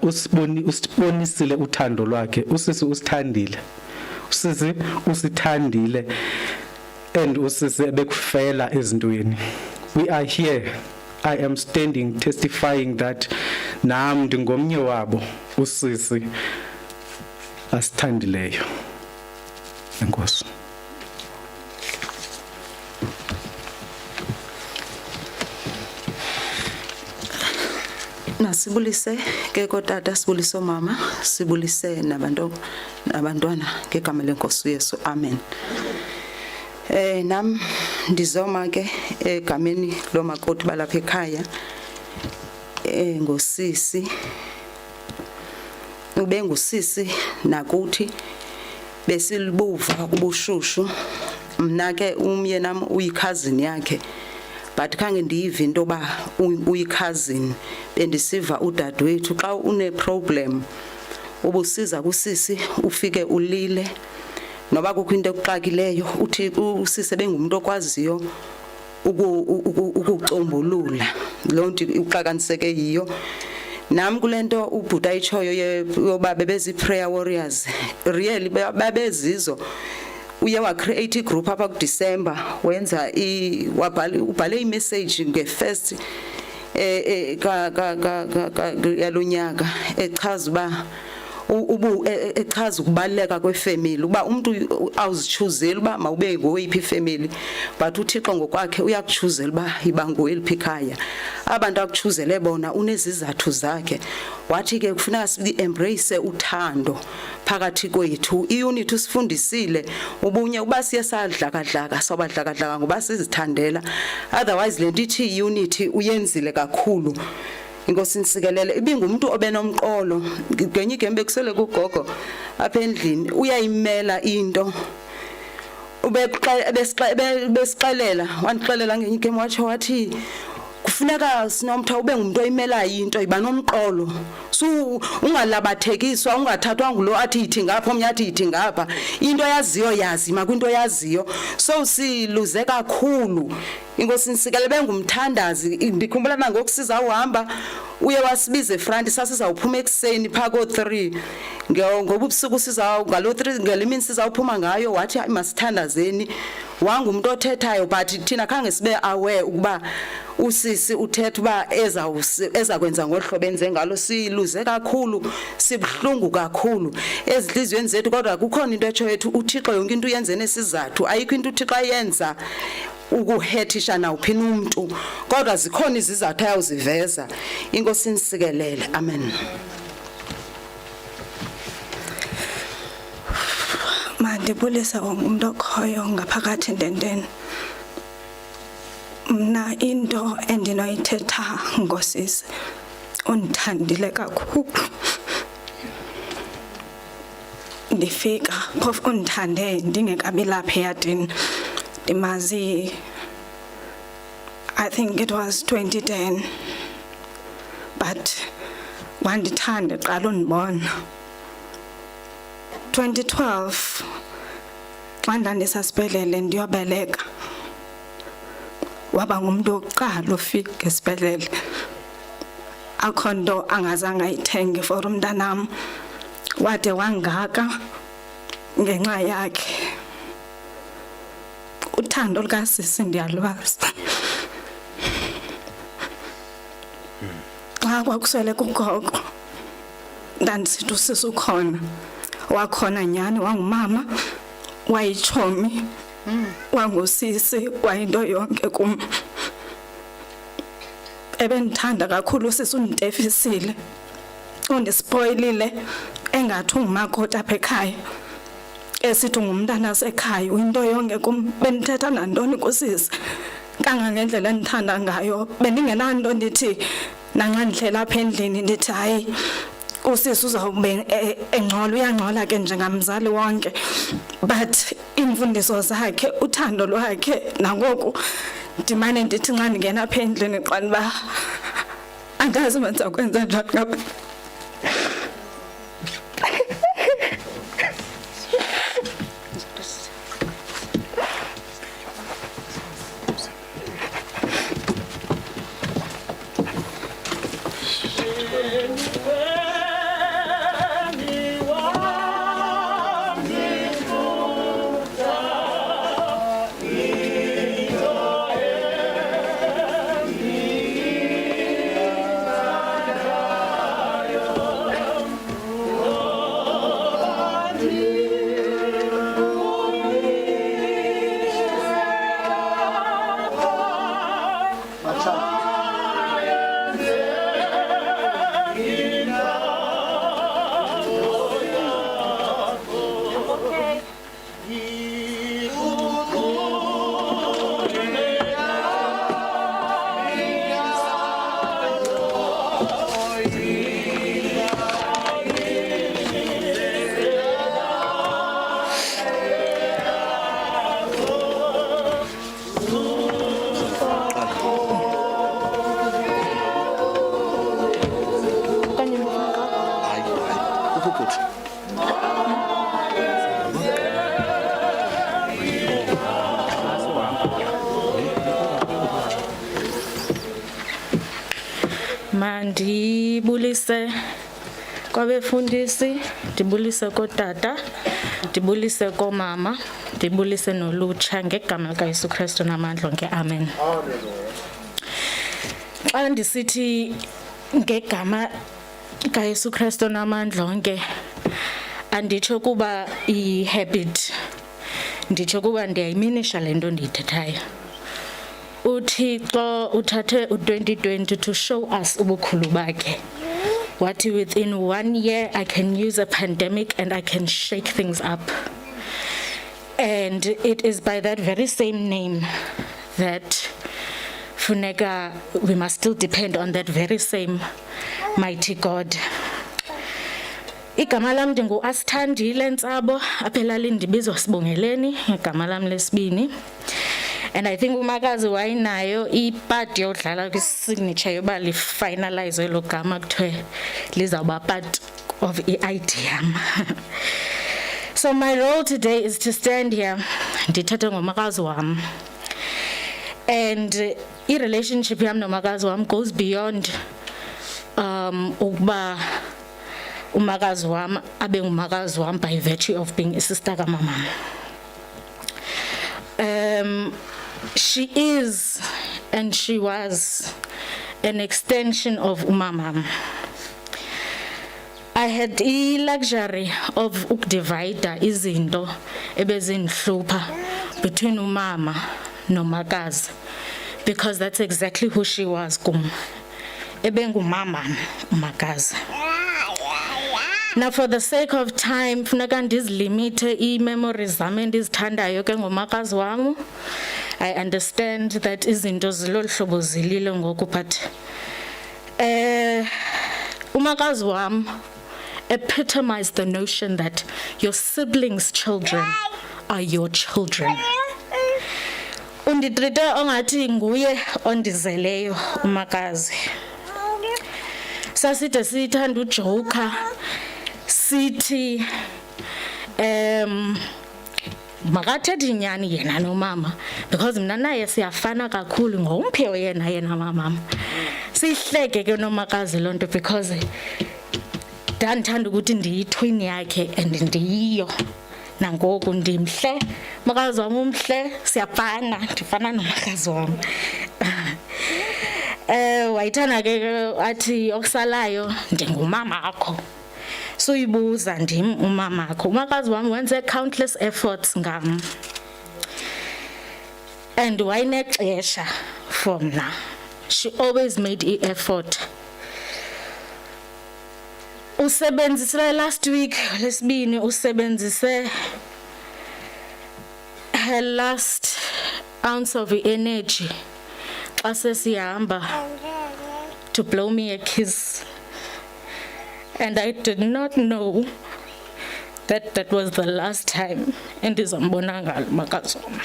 Usibonisile uthando lwakhe. Usisi usithandile. Usisi usithandile. And usisi ebekufela ezintweni. We are here. I am standing testifying that nami ndingomnye wabo usisi asithandileyo. Enkosi. Nasibulise ke kotata, sibulise mama, sibulise nabantwana ngegama lenkosi Yesu. Amen. Nam ndizoma ke egameni lomakoti balapha ekhaya ngosisi ubengusisi nakuthi besilibuva ubushushu. Mna ke umyena nami uyikhazini yakhe, but khange ndiyive into ba uyikhazini. Bendisiva udadewethu xa une problem ubusiza kusisi ufike ulile noba kukho into ekuxakileyo uthi usisi bengumuntu okwaziyo ukucombulula lonto uxakaniseke yiyo. Nami kulento ubhuta ichoyo yoba bebezi prayer warriors, really babezizo. Uye wa create group apha ku December wenza ubhale imessage nge1st yalonyaka echaza ba echaza ukubaleka kwefamily uba umuntu awuzichuzela uba mawube ngoyiphi ifamily, but uThixo ngokwakhe uyakuchuzela uba ibango eliphikaya. Abantu akuchuzele bona unezizathu zakhe. Wathi ke kufuneka sibi embrace uthando phakathi kwethu. Iunity usifundisile ubunye uba siye sadlakadlaka sobadlakadlaka ngoba sizithandela, otherwise lento ithi unity uyenzile kakhulu. Inkosi nisikelele ibingumuntu obenomqolo ngenye igembe kusele kugogo apha endlini uyayimela into besixelela wanixelela ngenye igeme wathi kufuneka sinomtha ube ngumuntu oyimelayo into iba nomqolo so ungalabathekiswa ungathathwa ngulo athi ithi ngapha omnye athi ithi ngapha. Into yaziyo yazi makwinto yaziyo so siluze kakhulu. Inkosi nisikelele bengumthandazi. Ndikhumbula nangokusiza uhamba uye wasibiza efront sasizawuphuma ekseni phako 3 ngoba ubusuku siza ngalo 3 ngelimini sizawuphuma ngayo. Wathi masithandazeni wangumuntu othethayo, but thina khange sibe aware ukuba usisi uthetha uba eza kwenza ngohlobo enze ngalo. Siluze kakhulu, sibhlungu kakhulu ezinhlizweni zethu, kodwa kukhona into etsho yethu uThixo yonke into uyenze nesizathu. Ayikho into uThixo ayenza ukuhethisha nawuphi umuntu, kodwa zikhona izizathu ayawuziveza. Inkosi nisikelele. Amen. Mandibulisa umuntu okhoyo ngaphakathi ndendeni. Mna into endinoyithetha ngosisi undithandile kakhulu. Ndifika phofu undithande ndingekabi lapha eyadini. Ndimazi, I think it was 2010, but wandithanda qala undibona. 2012 xa ndandisasibhedlele ndiyobeleka waba ngumuntu oqala ofika esibhedlele. Akho nto angazange ayithenge for umntanam, wade wangaka ngenxa yakhe. Uthando lukasisi ndiyalwazi. Xa kwakuswele kugogo ndandisithi usisi ukhona, wakhona nyani, wangumama, wayitshomi, wangusisi, wayinto yonke kum. Ebendithanda kakhulu usisi, unditefisile, undispoilile, engathi ungumakoti apha ekhaya, esithi ngumntana wasekhaya, uyinto yonke kum. Bendithetha nantoni kusisi kangangendlela endithanda ngayo. Bendingenanto ndithi nanxa ndihlela apha endlini ndithi hayi usisi uzawube engcola, uyangcola ke njengamzali wonke, but imfundiso zakhe, uthando lwakhe, nangoku ndimane ndithi nxa ndingena apha endlini xa ndiba andazi benza kwenza njani ngapha. Mandibulise kwabefundisi, ndibulise kotata, ndibulise komama, ndibulise nolutsha ngegama likaYesu Kristu namandla onke. Amen. Xa ndisithi ngegama likaYesu Kristu namandla onke, anditsho kuba i-habit, nditsho kuba ndiyayiminisha le nto ndiyithethayo. Uthixo uthathe u-2020 to show us ubukhulu bakhe. Wathi within 1 year I can use a pandemic and I can shake things up. And it is by that very same name that funeka we must still depend on that very same mighty God. Igama lam ndingu-Asithandile Ntsabo, apha elalini ndibizwa Sibongeleni, igama lam lesibini. And I think umakazi wayinayo ipart yodlala kwi-signature yoba li-finalize elo gama kuthiwe lizawuba part of i-IDM. So my role today is to stand here ndithethe ngomakazi wam. And i-relationship yam nomakazi wam goes beyond ukuba umakazi wam abe ngumakazi wam by virtue of being a sister kamamam. She is and she was an extension of umamam. I had the luxury of ukudivida izinto ebezinhlupha between umama nomakazi, because that's exactly who she was kum. Ebengumama umakazi. Now for the sake of time, funeka ndizilimite i-memories zami endizithandayo ke ngomakazi wam. I understand that izinto zilolu hlobo zililo ngoku, but umakazi wam epitomized the notion that your siblings' children are your children. Unditrite ongathi nguye ondizeleyo umakazi. Saside sithanda ujoker sithi makathethi inyani yena nomama, because mina naye siyafana kakhulu ngomphiyo yena mama. Sihleke ke nomakazi lonto because ndandithanda ukuthi ndiyitwin yakhe and ndiyiyo. Nangoku ndimhle, makazi wam umhle, siyafana, ndifana nomakazi wam. Wayithana ke athi okusalayo ndingumama akho. So ibuza ndim umama akho. Umakazi wami wenze countless efforts ngam. And wayinexesha for mna. She always made an effort. Usebenzise last week lesibini usebenzise her last ounce of energy xa sesihamba to blow me a kiss. And I did not know that that was the last time endizambona ngalo umakazi wam.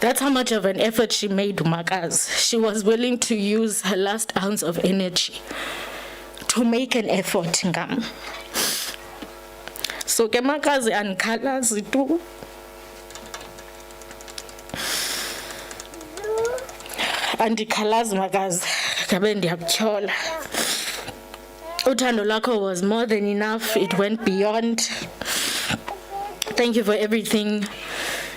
That's how much of an effort she made, umakazi. She was willing to use her last ounce of energy to make an effort ngam. So ke makazi andikhalazi tu. Andikhalazi makazi, ngabe ndiyakutyhola. Uthando lakho was more than enough. It went beyond. Thank you for everything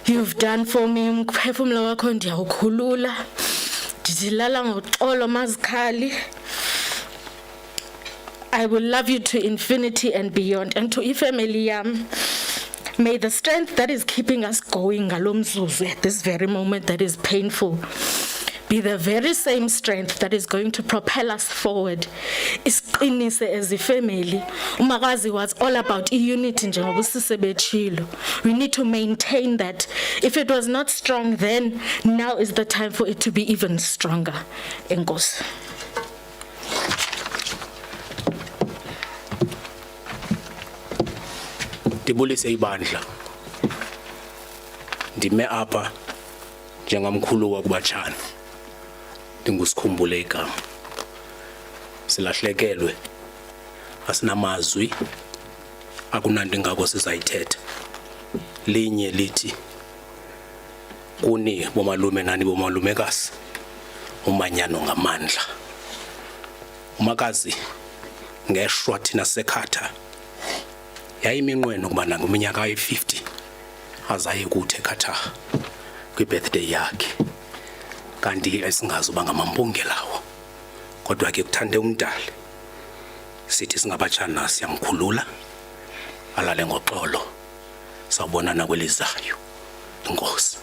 you've done for me. Umphefumlo wakho ndiyawukhulula. Ndizilala ngoxolo mazikhali. I will love you to infinity and beyond. And to ifamily yam, may the strength that is keeping us going ngalo mzuzu at this very moment that is painful be the very same strength that is going to propel us forward. Isiqinise as a family. Umakazi was all about unity njengoba usise betshilo. We need to maintain that. If it was not strong then, now is the time for it to be even stronger. Enkosi. Ndibulise ibandla. Ndime apha njengamkhulu wakubatshana. Ndingusikhumbule igama. Silahlekelwe. Asinamazwi. Akunanto ingako sizayithetha. Linye lithi kuni bomalume nani bomalumekazi. umanyano ngamandla. Umakazi ngeshwa thina sekhatha yayiminqweno kuba nangominyaka ayi-50 azaye kuthi ekhatha kwi-birthday yakhe, kanti esingazi uba ngamampungelawo. Kodwa ke kuthande umdali sithi singabatshana siyamkhulula alale ngoxolo, sawubonana kwelizayo. Inkosi.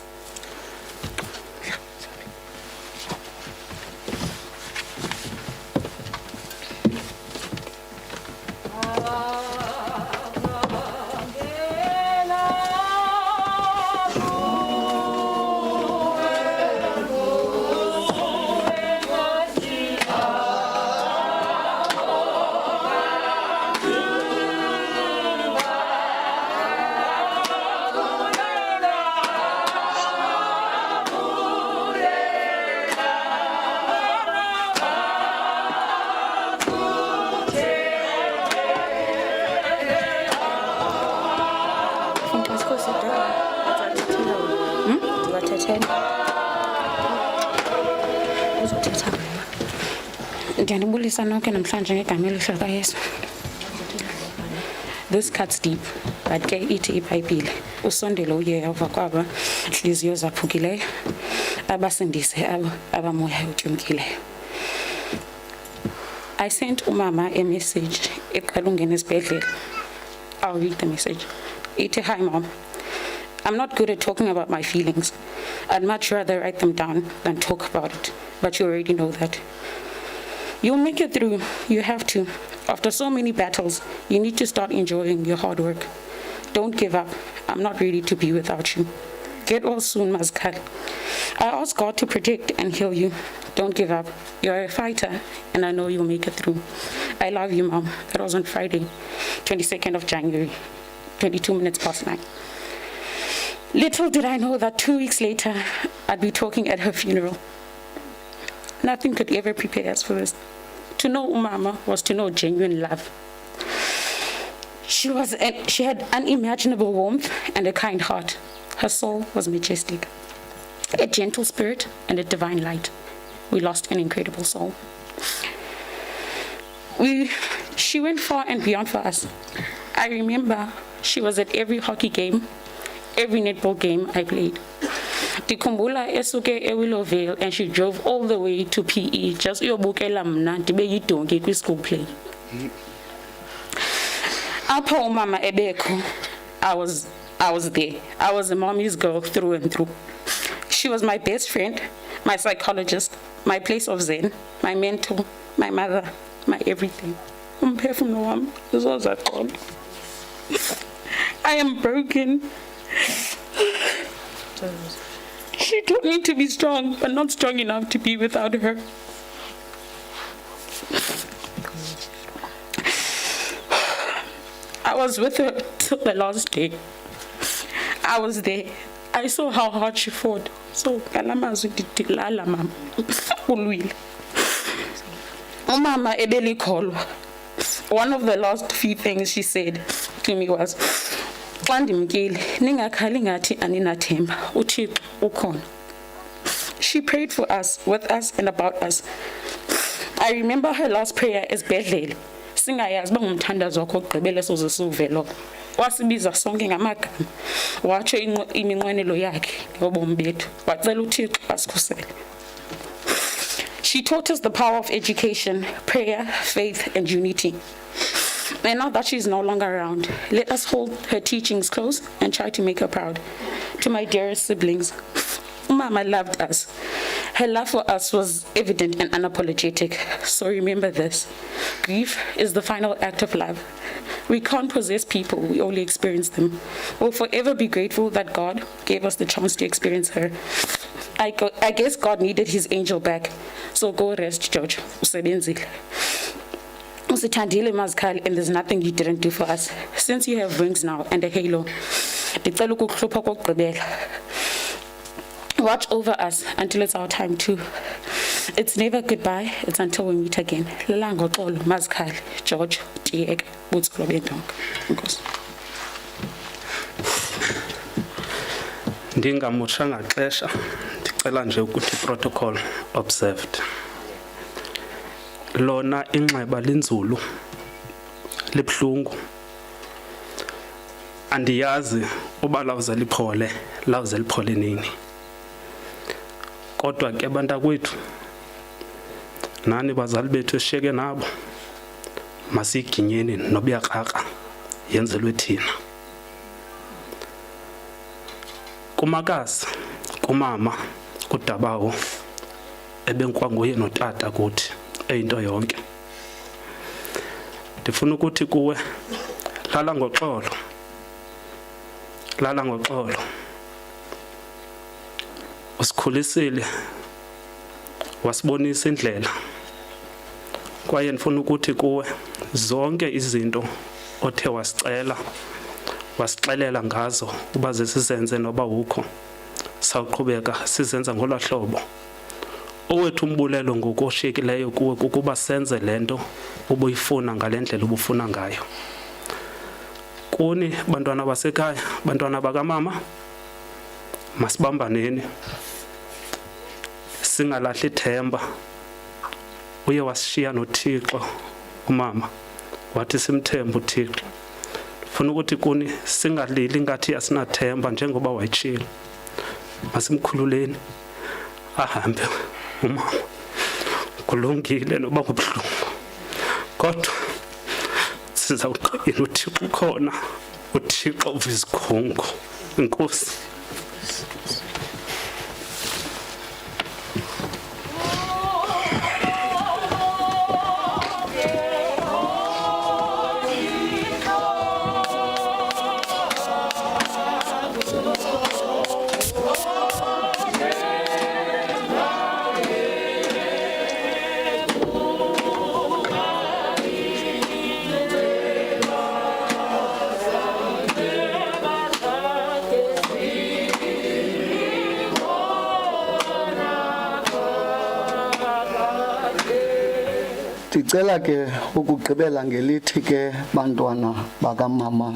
Ndiyanibulisa nonke namhlanje ngegama elihle likaYesu. This cuts deep, but ke ithi iBhayibhile usondele uYehova kwaba inhliziyo zaphukileyo abasindise abamoya utyumkileyo. I sent umama a message eqala ungena esibhedlela. I'll read the message. Ithi, hi mom, I'm not good at talking about my feelings. I'd much rather write them down than talk about it, but you already know that. You'll make it through. You have to. After so many battles, you need to start enjoying your hard work. Don't give up. I'm not ready to be without you. Get well soon, Mazkal. I ask God to protect and heal you. Don't give up. You're a fighter, and I know you'll make it through. I love you, Mom. That was on Friday, 22nd of January, 22 minutes past 9. Little did I know that 2 weeks later, I'd be talking at her funeral. Nothing could ever prepare us for this. To know Umama was to know genuine love. She had unimaginable warmth and a kind heart. Her soul was majestic, a gentle spirit and a divine light. We lost an incredible soul. She went far and beyond for us. I remember she was at every hockey game, every netball game I played. Ndikhumbula esuke eWillowvale and she drove all the way to PE just uyobukela mna ndibe yidonke kwi-school play. Apho umama ebekho, I was there. I was a mommy's girl through and through. She was my best friend, my psychologist, my place of zen, my mentor, my mother, my everything. Umphefumlo wami uzozaqola. I am broken. She taught me to be strong, but not strong enough to be without her. I was with her till the last day. I was there. I saw how hard she fought. So, kalamazi nditilala mama. Ulwile. Umama ebelikholwa. One of the last few things she said to me was, xa ndimkile ningakhali ngathi aninathemba uThixo ukhona. She prayed for us, with us and about us. I remember her last prayer esibhedlele singayazi bangumthandazo wakho ogqibele soze suvelo. Wasibiza sonke ngamagama watsho iminqwenelo yakhe ngobomi bethu wacela uThixo asikhusele. She taught us the power of education, prayer, faith and unity. And now that she's no longer around, let us hold her teachings close and try to make her proud. To my dearest siblings, Mama loved us. Her love for us was evident and unapologetic. So remember this. Grief is the final act of love. We can't possess people, we only experience them. We'll forever be grateful that God gave us the chance to experience her. I guess God needed his angel back. So go rest, George. Usebenzile. Usithandile Mazkal, and there's nothing you didn't do for us. Since you have wings now and a halo, ndicela ukukuhlupha kokugqibela. Watch over us until it's our time too. It's never goodbye, it's until we meet again. Lelanga uxolo Mazkal, George, Tiyeka, Butsolo Bendonga. Inkosi. Ndingamotshanga xesha ndicela nje ukuthi protocol observed. Lona inxeba linzulu libhlungu. Andiyazi uba lawuze liphole nini. Kodwa ke bantakwethu nani bazali bethu esishiyeke nabo masiginyeni nobuyakraka yenzelwe thina. Kumakazi, kumama, kudabawo ebenkwanguye notata kuthi eyinto yonke. Ndifuna ukuthi kuwe lala ngoxolo. Lala ngoxolo. Usikhulisile wasibonisa indlela. Kwaye ndifuna ukuthi kuwe zonke izinto othe wasixelela ngazo uba sizenze noba ukho sawuqhubeka sizenza ngolahlobo. Owethu umbulelo ngokoshiyekileyo kuwe kukuba senze lento ubuyifuna ngalendlela ubufuna ngayo. Kuni bantwana basekhaya, bantwana bakamama, masibambaneni. Singalahli ithemba. Uye wasishiya noThixo umama wathi simthembe uThixo. Funa ukuthi kuni singalili ngathi asinathemba njengoba wayitshila. Masimkhululeni ahambe umama. Kulungile noba kubhlungu. Kodwa sizawuqina uThixo khona. uThixo uvizikhungu. Inkosi. Ndicela ke ukugqibela ngelithi ke bantwana bakamama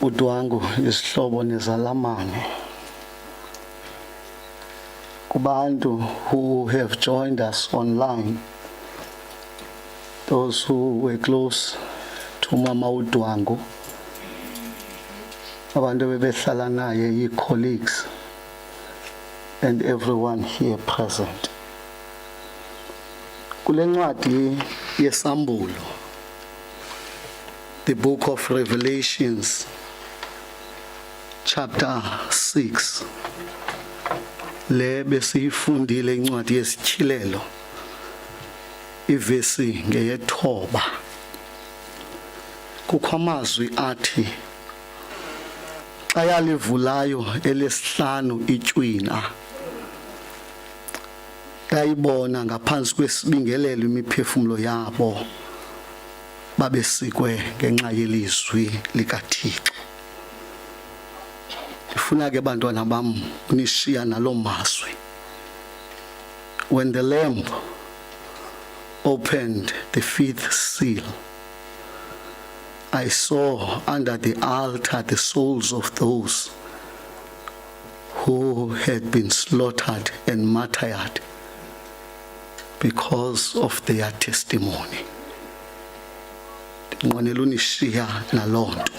uDwangu isihlobo nezalamane. Kubantu who have joined us online, those who were close to Mama uDwangu, abantu bebehlala naye, colleagues, and everyone here present. Kule ncwadi yesambulo, the book of Revelations, chapter 6, le besiyifundile incwadi yesityhilelo, ivesi ngeyethoba. Kukho amazwi athi, xa yalivulayo elesihlanu itywina, yayibona ngaphansi kwesibingelelo imiphefumulo yabo babesikwe ngenxa yelizwi likaThixo. Ndifuna ke bantwana bam unishiya nalo mazwi. When the Lamb opened the fifth seal, I saw under the altar the souls of those who had been slaughtered and martyred because of their testimony. Nqonela unishiya nalonto.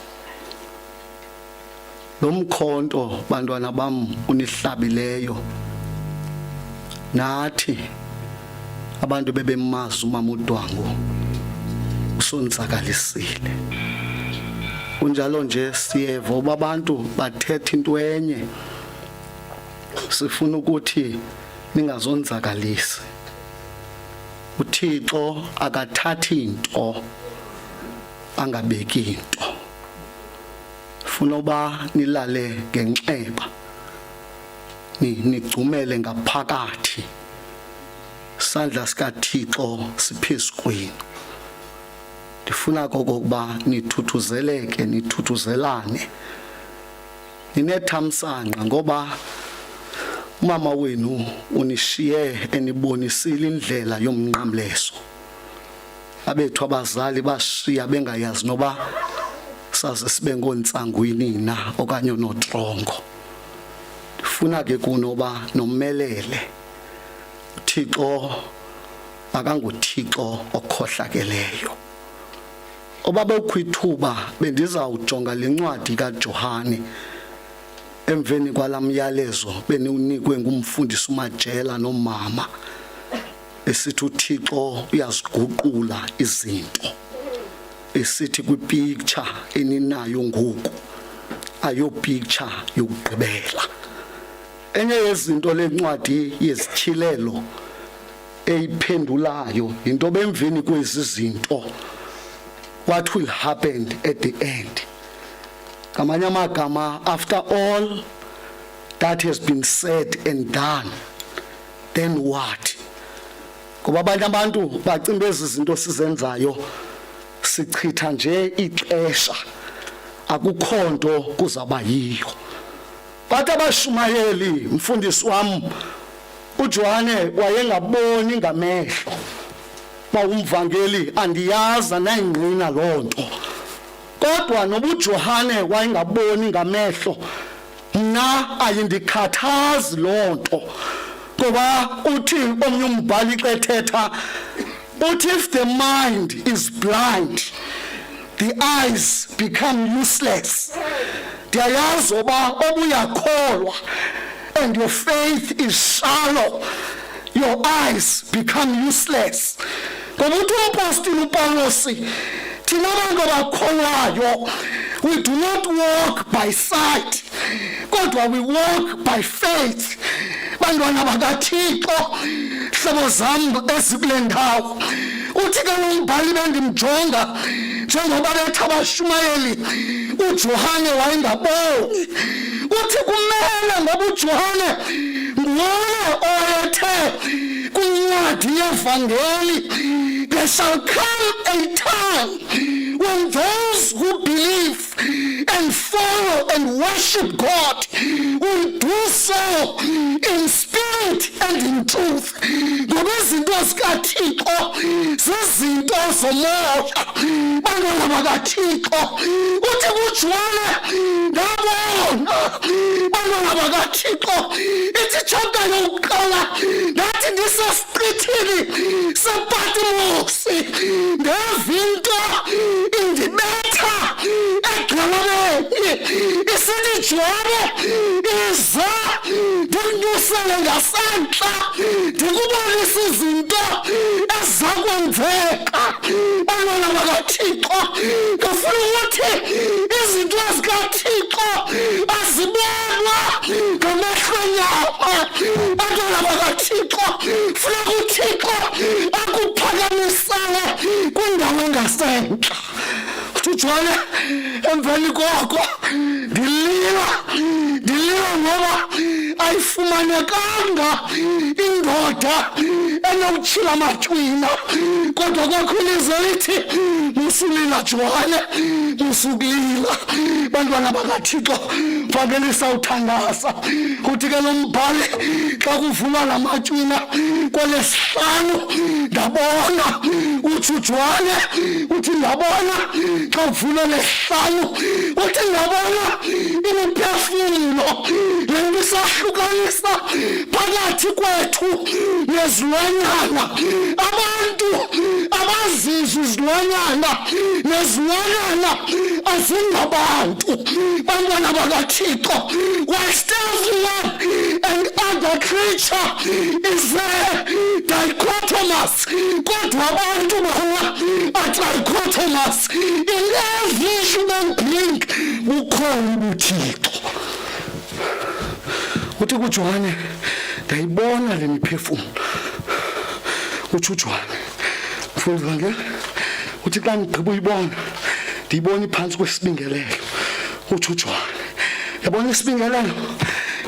Lo mkhonto bantwana bam unihlabileyo, nathi abantu bebemazi uMama uDwangu usonzakalisile. Kunjalo nje siyeva uba abantu bathetha into enye, sifuna ukuthi ningazonzakalisi. uThixo akathathi into angabeki into. Funa uba nilale ngenxeba, nigcumele ngaphakathi, sandla sikaThixo siphezu kwenu. Ndifuna kokuba nithuthuzeleke, nithuthuzelane, ninethamsanqa ngoba umama wenu unishiye enibonisile indlela yomnqamlezo. Abethu abazali bashiya bengayazi noba saze sibe ngoNtsangwini na okanye noTrongo. kufuna ke kunoba nomelele. Uthixo akanguthixo okhohlakeleyo. Obaba ukhwithuba bendizawujonga lencwadi kaJohane emveni kwalamyalezo beniunikwe ngumfundisi uMajela nomama esithi uThixo uyaziguqula izinto. Esithi kwipicture eninayo ngoku ayo picture yokugqibela. Enye yezinto lencwadi yezithilelo eyiphendulayo into bemveni kwezi zinto, what will happen at the end. Kamanye amagama, after all that has been said and done, then what? Kuba abanye abantu bacimba ezi zinto sizenzayo sichitha nje ixesha, akukho nto kuzaba yiyo. Bathi abashumayeli, mfundisi wam uJohane wayengaboni ngamehlo. Umvangeli andiyaza nayingqina lonto. Kodwa noba uJohane wayengaboni ngamehlo, mna ayindikhathazi lonto. Kuba uthi omnye umbhali xethetha uthi if the mind is blind, the eyes become useless. Ndiyayazi oba obuyakholwa and your faith is shallow, your eyes become useless. Ngoba uthi umpostile uPawulos, thina abantu abakholwayo, we do not walk by sight, kodwa we walk by faith. Bantwana bakaThixo, hlobo zam ezikule ndawo, uthi ke lo mbhali bendimjonga njengoba bethi abashumayeli uJohane wayengaboni. Uthi kumele ngoba uJohane nguye oyethe kwincwadi yevangeli, there shall come a time when those who believe and follow and worship God will do so in spirit and in truth. Ngoba izinto zikaThixo zizinto zomoya. Bantwana bakaThixo, uthi kuJohane ngabona. Bantwana bakaThixo, ithi chapter yokuqala ngathi ndisesiqithini sePatimosi, ngevinto indibetha egxalabeni, isithi Johanne iza ndikunyusele ngasentla ndikubonisa izinto ezizakwenzeka. Bantwana bakaThixo, ngifuna ukuthi izinto zikaThixo azibonwa ngamehlo enyama. Bantwana bakaThixo, funeka uThixo akuphakamisele kwindawo engasentla. uJohane emveni koko ndilila ngoba ayifumanekanga indoda enokutshila amatywina. Kodwa kwakho ilizwe lithi musulila Johanne, musukulila. Bantwana bakaThixo, mfanelisa uthandaza. Uthi ke lo mbhali xa kuvulwa la matywina kwelesihlanu ndabona uthi uJohanne, uthi ndabona xa kuvulwa lesihlanu, uthi ndabona imiphefumulo le nto isahlukanisa phakathi kwethu nezilwanyana. Abantu abazizo izilwanyana nezilwanyana azingabantu. Bantwana bakaThixo, whilst everyone and other creature is dichotomous, kodwa abantu bona are-dichotomous. In every human being ukhona uThixo. Uthi kuJohane ndayibona le miphefumulo. Uthi uJohane mfundisi wami, uthi xa ndigqiba uyibona ndiyibona iphansi kwesibingelelo. Uthi uJohane, yabona isibingelelo,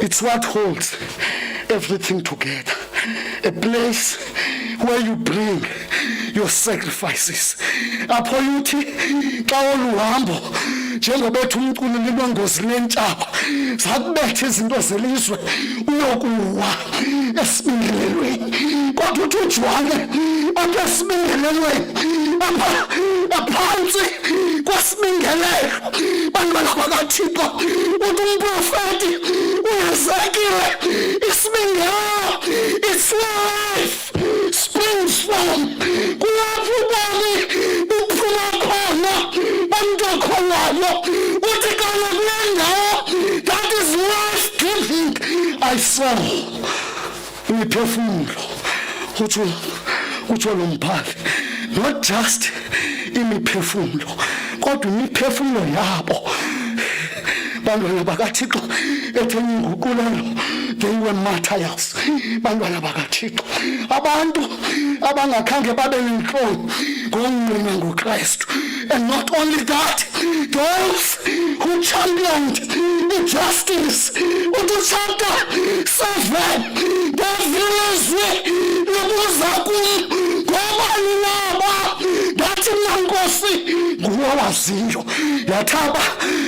it's what holds everything together. A place where you bring your sacrifices. Apho uthi xa oluhambo njengobethu umculo linongozi lentshaba zakubetha izinto zelizwe uyokuwa esibingelelweni kodwa uthi ujwane apha esibingelelweni aphansi kwasibingelelo bantwana bakaThixo uthi umprofeti uyazekile isibingelelo its life springs from kulapho ubani uphuma khona bantu kholayo uthi kana kulendawo that is life giving I saw imiphefumulo utsho lo mbhali not just imiphefumulo kodwa imiphefumulo yabo bantwana bakaThixo ethenye inguqulelo they were martyrs bantwana bakaThixo abantu abangakhange babe nenhloni ngomnqina ngoKristu and not only that those who championed injustice uthi chapter 7 ngevilizwe lokuza ngobani laba ngathi nankosi nguwaziyo yathaba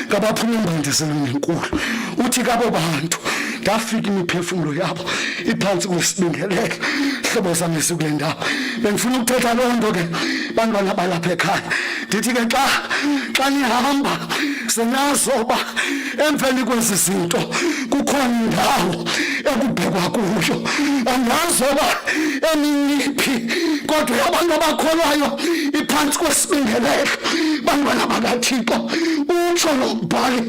ngabaphuma embandezeni enkulu uthi kabo bantu ndafika imiphefumulo yabo iphansi kwesibingelelo hlobo sami sikule ndawo bengifuna ukuthetha loo nto ke bantwana balapha ekhaya ndithi ke xa nihamba senazoba emveni kwezi zinto kukhona indawo ekubhekwa kuyo angazoba eminyiphi kodwa abantu abakholwayo iphansi kwesibingelelo bantwana bakaThixo utsho lo mbhali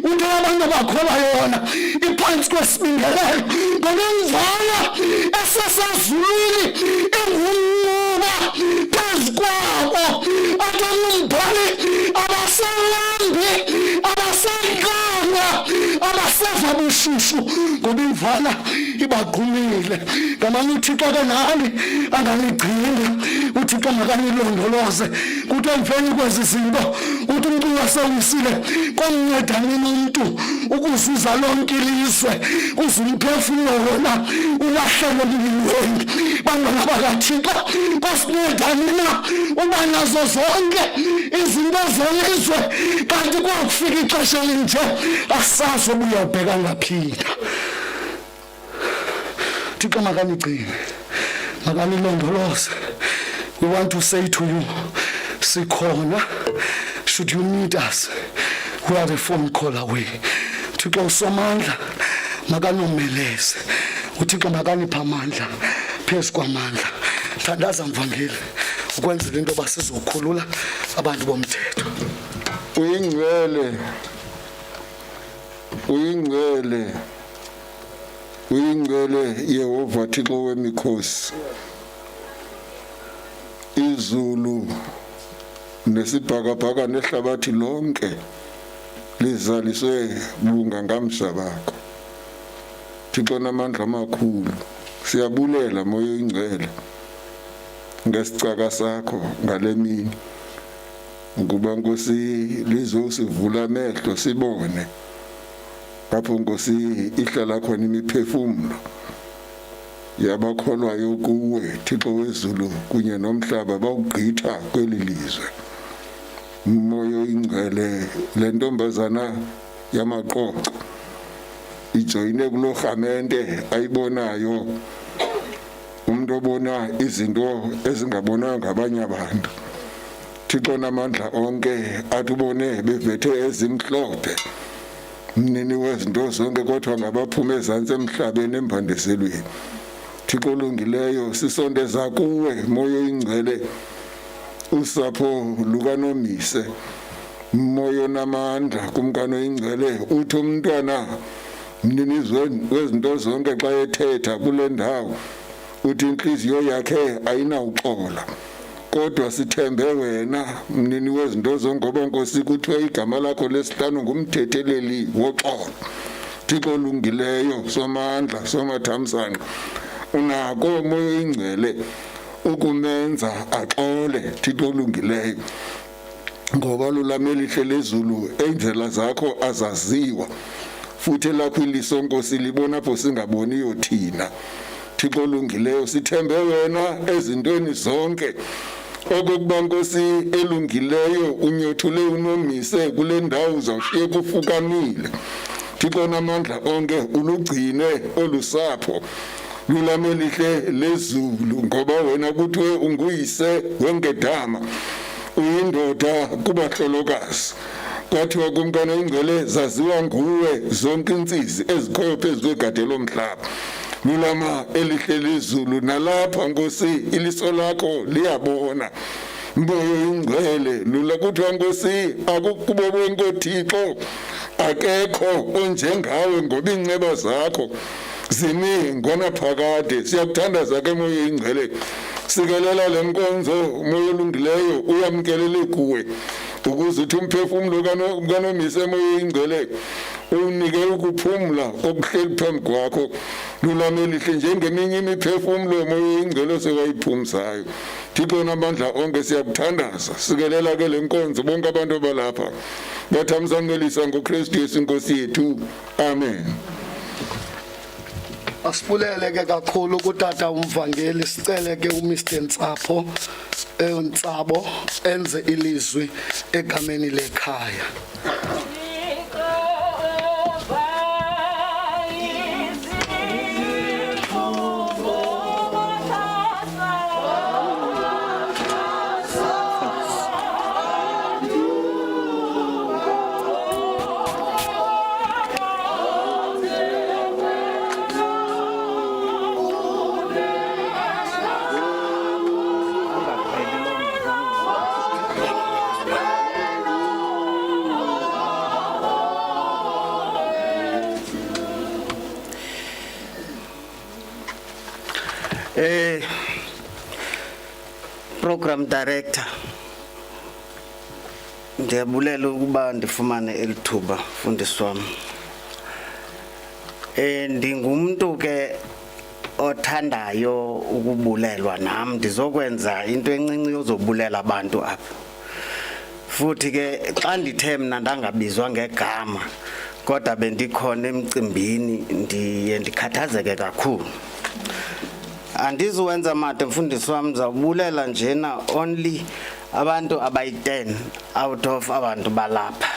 uthi abantu abakholwayo yona iphansi kwesibingelelo ngokwemvana esesazulwini engumnquba phezu kwabo athi umbhali abasalambi abasankanga abaseva bushushu ngoba imvana ibaqhumile ngamanye uThixo ke nani angaligcina uThixo makanilondoloze kuthi emveni kwezi zinto uthi umuntu wasewisile komncedani umuntu ukuzuza lonke ilizwe uzumphefumulo wona ulahlelo lilweni bantwana bakaThixo kosincedani na uba nazo zonke izinto zelizwe kanti kwakufika ixesha elinje asazi ubuyabheka ngaphinda Thixo makanigcine makanilondoloze we want to say to you sikhona should you need us we are a phone call away Thixo usomandla makanomeleze uThixo makanipha amandla phezu kwamandla thandaza mvangeli ukwenzela into basizokhulula abantu bomthetho uyingcwele Yehova Thixo wemikhosi izulu nesibhakabhaka nehlabathi lonke lizaliswe bungangamsha bakho Thixo namandla amakhulu siyabulela moya oyingcwele ngesicaka sakho ngalemini ukuba Nkosi lizosivula amehlo sibone lapho Nkosi ihlala khona imiphefumulo yabakholwayo kuwe Thixo wezulu kunye nomhlaba bawugqitha kweli lizwe moya oyingcwele le ntombazana yamaqoqo ijoyine kulo rhamente ayibonayo umuntu obona izinto ezingabonwa ngabanye abantu Thixo namandla onke athi ubone bevethe ezimhlophe mnini wezinto zonke kodwa ngabaphuma ezantsi emhlabeni embandezelweni Thixo olungileyo sisondeza kuwe moya oyingcwele usapho lukaNomise moya namandla kumkano oyingcwele uthi umntwana mnini wezinto zonke xa ethetha kule ndawo uthi inhliziyo yakhe ayinawuxola kodwa sithembe wena mnini wezinto zonke ngoba Nkosi kuthiwe igama lakho lesihlanu ngumthetheleli woxolo Thixo olungileyo somandla somathamsanqa unako moya oyingcwele ukumenza axole Thixo olungileyo ngoba lulameli hle lezulu endlela zakho azaziwa futhi lapho iliso Nkosi libona pho singaboniyo thina Thixo olungileyo sithembe wena ezintweni zonke okokuba Nkosi elungileyo unyothule unomise kule ndawo uzawushiye kufukamile. Thixo namandla onke ulugcine olusapho lulamelihle lezulu ngoba wena kuthiwe unguyise wengedama uyindoda kubahlolokazi. Kwathiwa kumntwana ingcwele zaziwa nguwe zonke intsizi ezikhoyo phezu kwegade lomhlaba. Lulama elihle lezulu nalapha Nkosi iliso lakho liyabona. Moyo ingcwele lula kuthiwa Nkosi akukubo bonke Thixo akekho onjengawe ngoba inceba zakho zimi ngonaphakade. Siyakuthandaza ke moyo ingcwele, sikelela le nkonzo moyo olungileyo uyamkelele kuwe ukuze uthi umphefumulo kaNomise moyo ingcwele unike ukuphumula okuhleli phambi kwakho. Lulamelihle njengeminye imiphefumulo moyo ingcwele sekayiphumisayo. Thixo namandla onke siyakuthandaza, sikelela ke le nkonzo bonke abantu abalapha bathamsangelisa ngoKristu Yesu Inkosi yethu, amen. Asibulele ke kakhulu kutata umvangeli, sicele ke uMr Ntsapho Ntsabo enze ilizwi egameni lekhaya. Program Director, ndiyabulela ukuba ndifumane elithuba mfundisi wami. Ndingumuntu ke othandayo ukubulelwa, nam ndizokwenza into encinci yozobulela abantu apha. Futhi ke xa ndithe mna ndangabizwa ngegama kodwa bendikhona emcimbini ndiye ndikhathazeke kakhulu. Andizuwenza made mfundisi wami, ndizawubulela njena only abantu abayi-10 out of abantu balapha.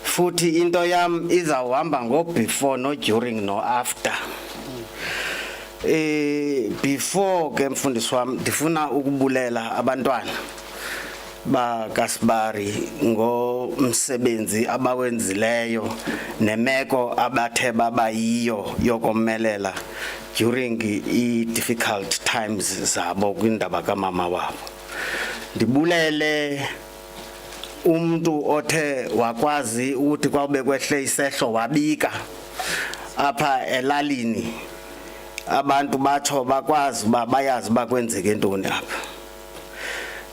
Futhi into yam izawuhamba ngo-before no during no after. Before ke mfundisi wami ndifuna ukubulela abantwana bakaSibari ngomsebenzi abawenzileyo nemeko abathe babayiyo yokomelela during i-difficult times zabo kwindaba kamama wabo. Ndibulele umuntu othe wakwazi ukuthi kwawube kwehle isehlo wabika apha elalini, abantu batsho bakwazi uba bayazi bakwenzeke ntoni apha.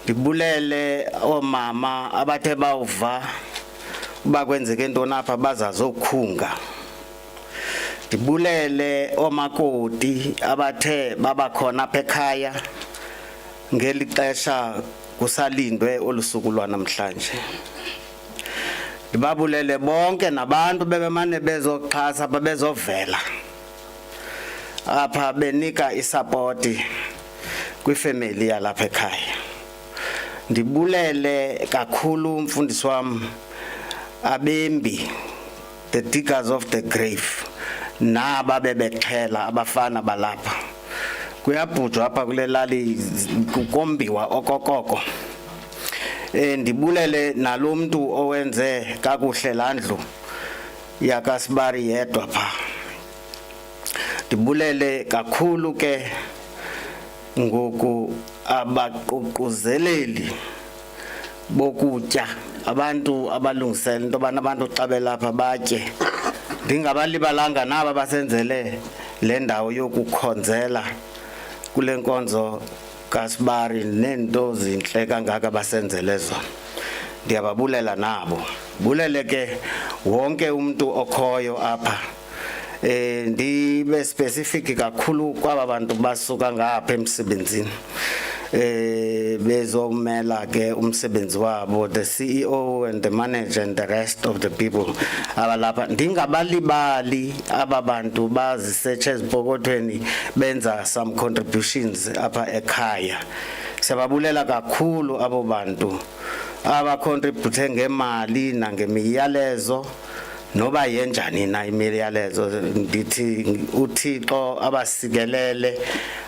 Ndibulele omama abathe bawuva uba kwenzeke ntoni apha bazazokhunga. Ndibulele omakoti abathe babakhona apha ekhaya ngeli xesha kusalindwe olusuku lwanamhlanje. Ndibabulele bonke nabantu bebemane bezoxhasa bezovela apha benika isapoti kwifamily yalapha ekhaya. Ndibulele kakhulu mfundisi wami abembi, the diggers of the grave, naba bebexhela abafana balapha. Kuyabhujwa apha kule lali kukombiwa okokoko. Ndibulele nalo mntu owenze kakuhle landlu yakaSibari yedwa pha. Ndibulele kakhulu ke ngoku abaququzeleli bokutya, abantu abalungisela into bana abantu xa belapha batye. Ndingabalibalanga naba basenzele le ndawo yokukhonzela kule nkonzo kaSibari nento zinhle kangaka basenzele zona. Ndiyababulela nabo. Bulele ke wonke umuntu okhoyo apha. Ndibe specific kakhulu kwaba bantu basuka ngapha emsebenzini. Bezomela ke umsebenzi wabo, the CEO and the manager and the rest of the people abalapha. Ndingabalibali ababantu bazisearch ezipokothweni benza some contributions apha ekhaya. siyababulela kakhulu abo bantu abacontribute ngemali nangemiyalezo noba yenjani na imiyalezo ndithi uThixo abasikelele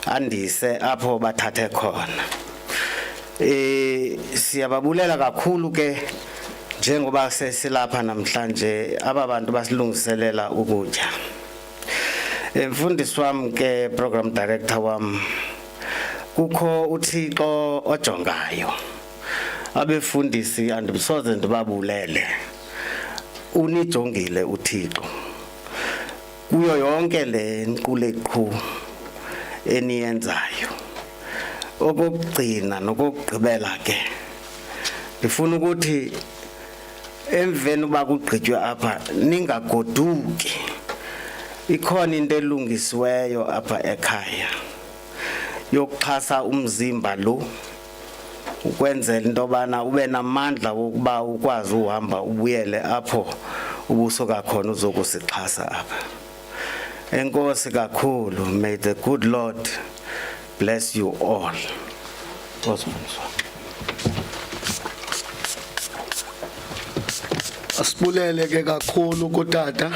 andise apho bathathe khona. Siyababulela kakhulu ke njengoba sesilapha namhlanje aba bantu basilungiselela ukutya. Mfundisi wami ke program director wami kukho uThixo ojongayo. Abefundisi andisoze ndibabulele. Unijongile uThixo. Kuyo yonke le nquleqhu eniyenzayo. Okugcina nokugqibela ke. Ngifuna ukuthi emveni uba kugqitywe apha ningagoduki. Ikhona into elungisiweyo apha ekhaya yokuxhasa umzimba lo ukwenzela into bana ube namandla wokuba ukwazi uhamba ubuyele apho ubusoka khona uzokusixhasa apha. Enkosi kakhulu. May the good Lord bless you all. Asibulele ke kakhulu kutata.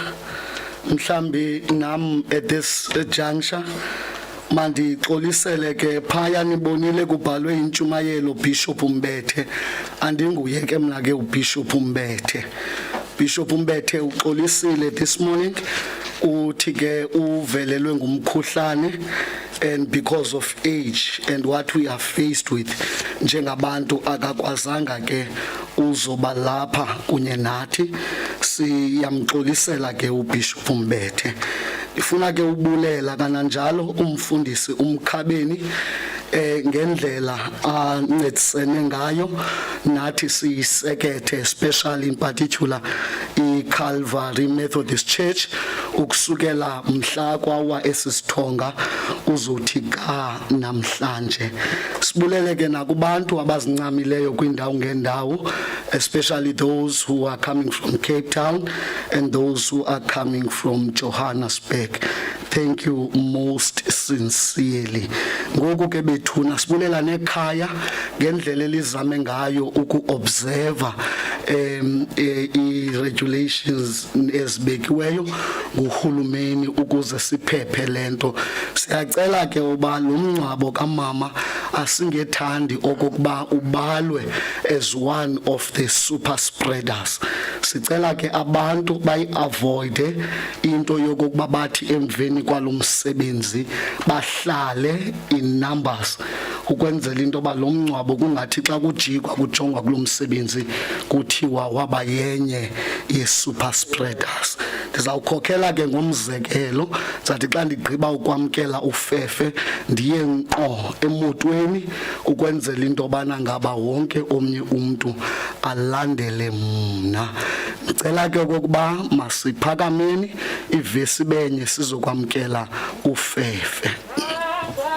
Mhlambi nam at this juncture mandi xolisele ke phaya nibonile kubhalwe intshumayelo Bishop Umbethe. Andinguye ke mna ke uBishop Umbethe. Bishop Umbethe uxolisile this morning uthi ke uvelelwe ngumkhuhlane, and because of age and what we are faced with njengabantu akakwazanga ke uzoba lapha kunye nathi. Siyamxolisela ke uBishop Umbethe. Ifuna ke ubulela kananjalo umfundisi uMkhabeni ngendlela ancedisene ngayo nathi siyisekethe, especially in particular iCalvary Methodist Church ukusukela mhla kwawa esisithonga uzothi ka namhlanje. Sibulele ke nakubantu abazincamileyo kwindawo ngendawo, especially those who are coming from Cape Town and those who are coming from Johannesburg. Thank you most sincerely. Ngoku ke bethuna sibulela nekhaya ngendlela elizame ngayo ukuobserve i-regulations ezibekiweyo nguhulumeni ukuze siphephe lento. Siyacela ke uba lo mncwabo kamama asingethandi okokuba ubalwe as one of the super spreaders. Sicela ke abantu bayi-avoide into yokokuba bathi emveni kwalomsebenzi bahlale in numbers ukwenzela into ba lo mncwabo kungathi xa kujikwa kujongwa kulomsebenzi kuthiwa waba yenye ye-super spreaders. Ndizawukhokhela ke ngomzekelo zathi xa ndigqiba ukwamkela ufefe ndiye ngqo emotweni ukwenzela into bana ngaba wonke omnye umuntu alandele mna. Ngicela ke ukuba masiphakameni ivesi benye sizokwamkela ufefe.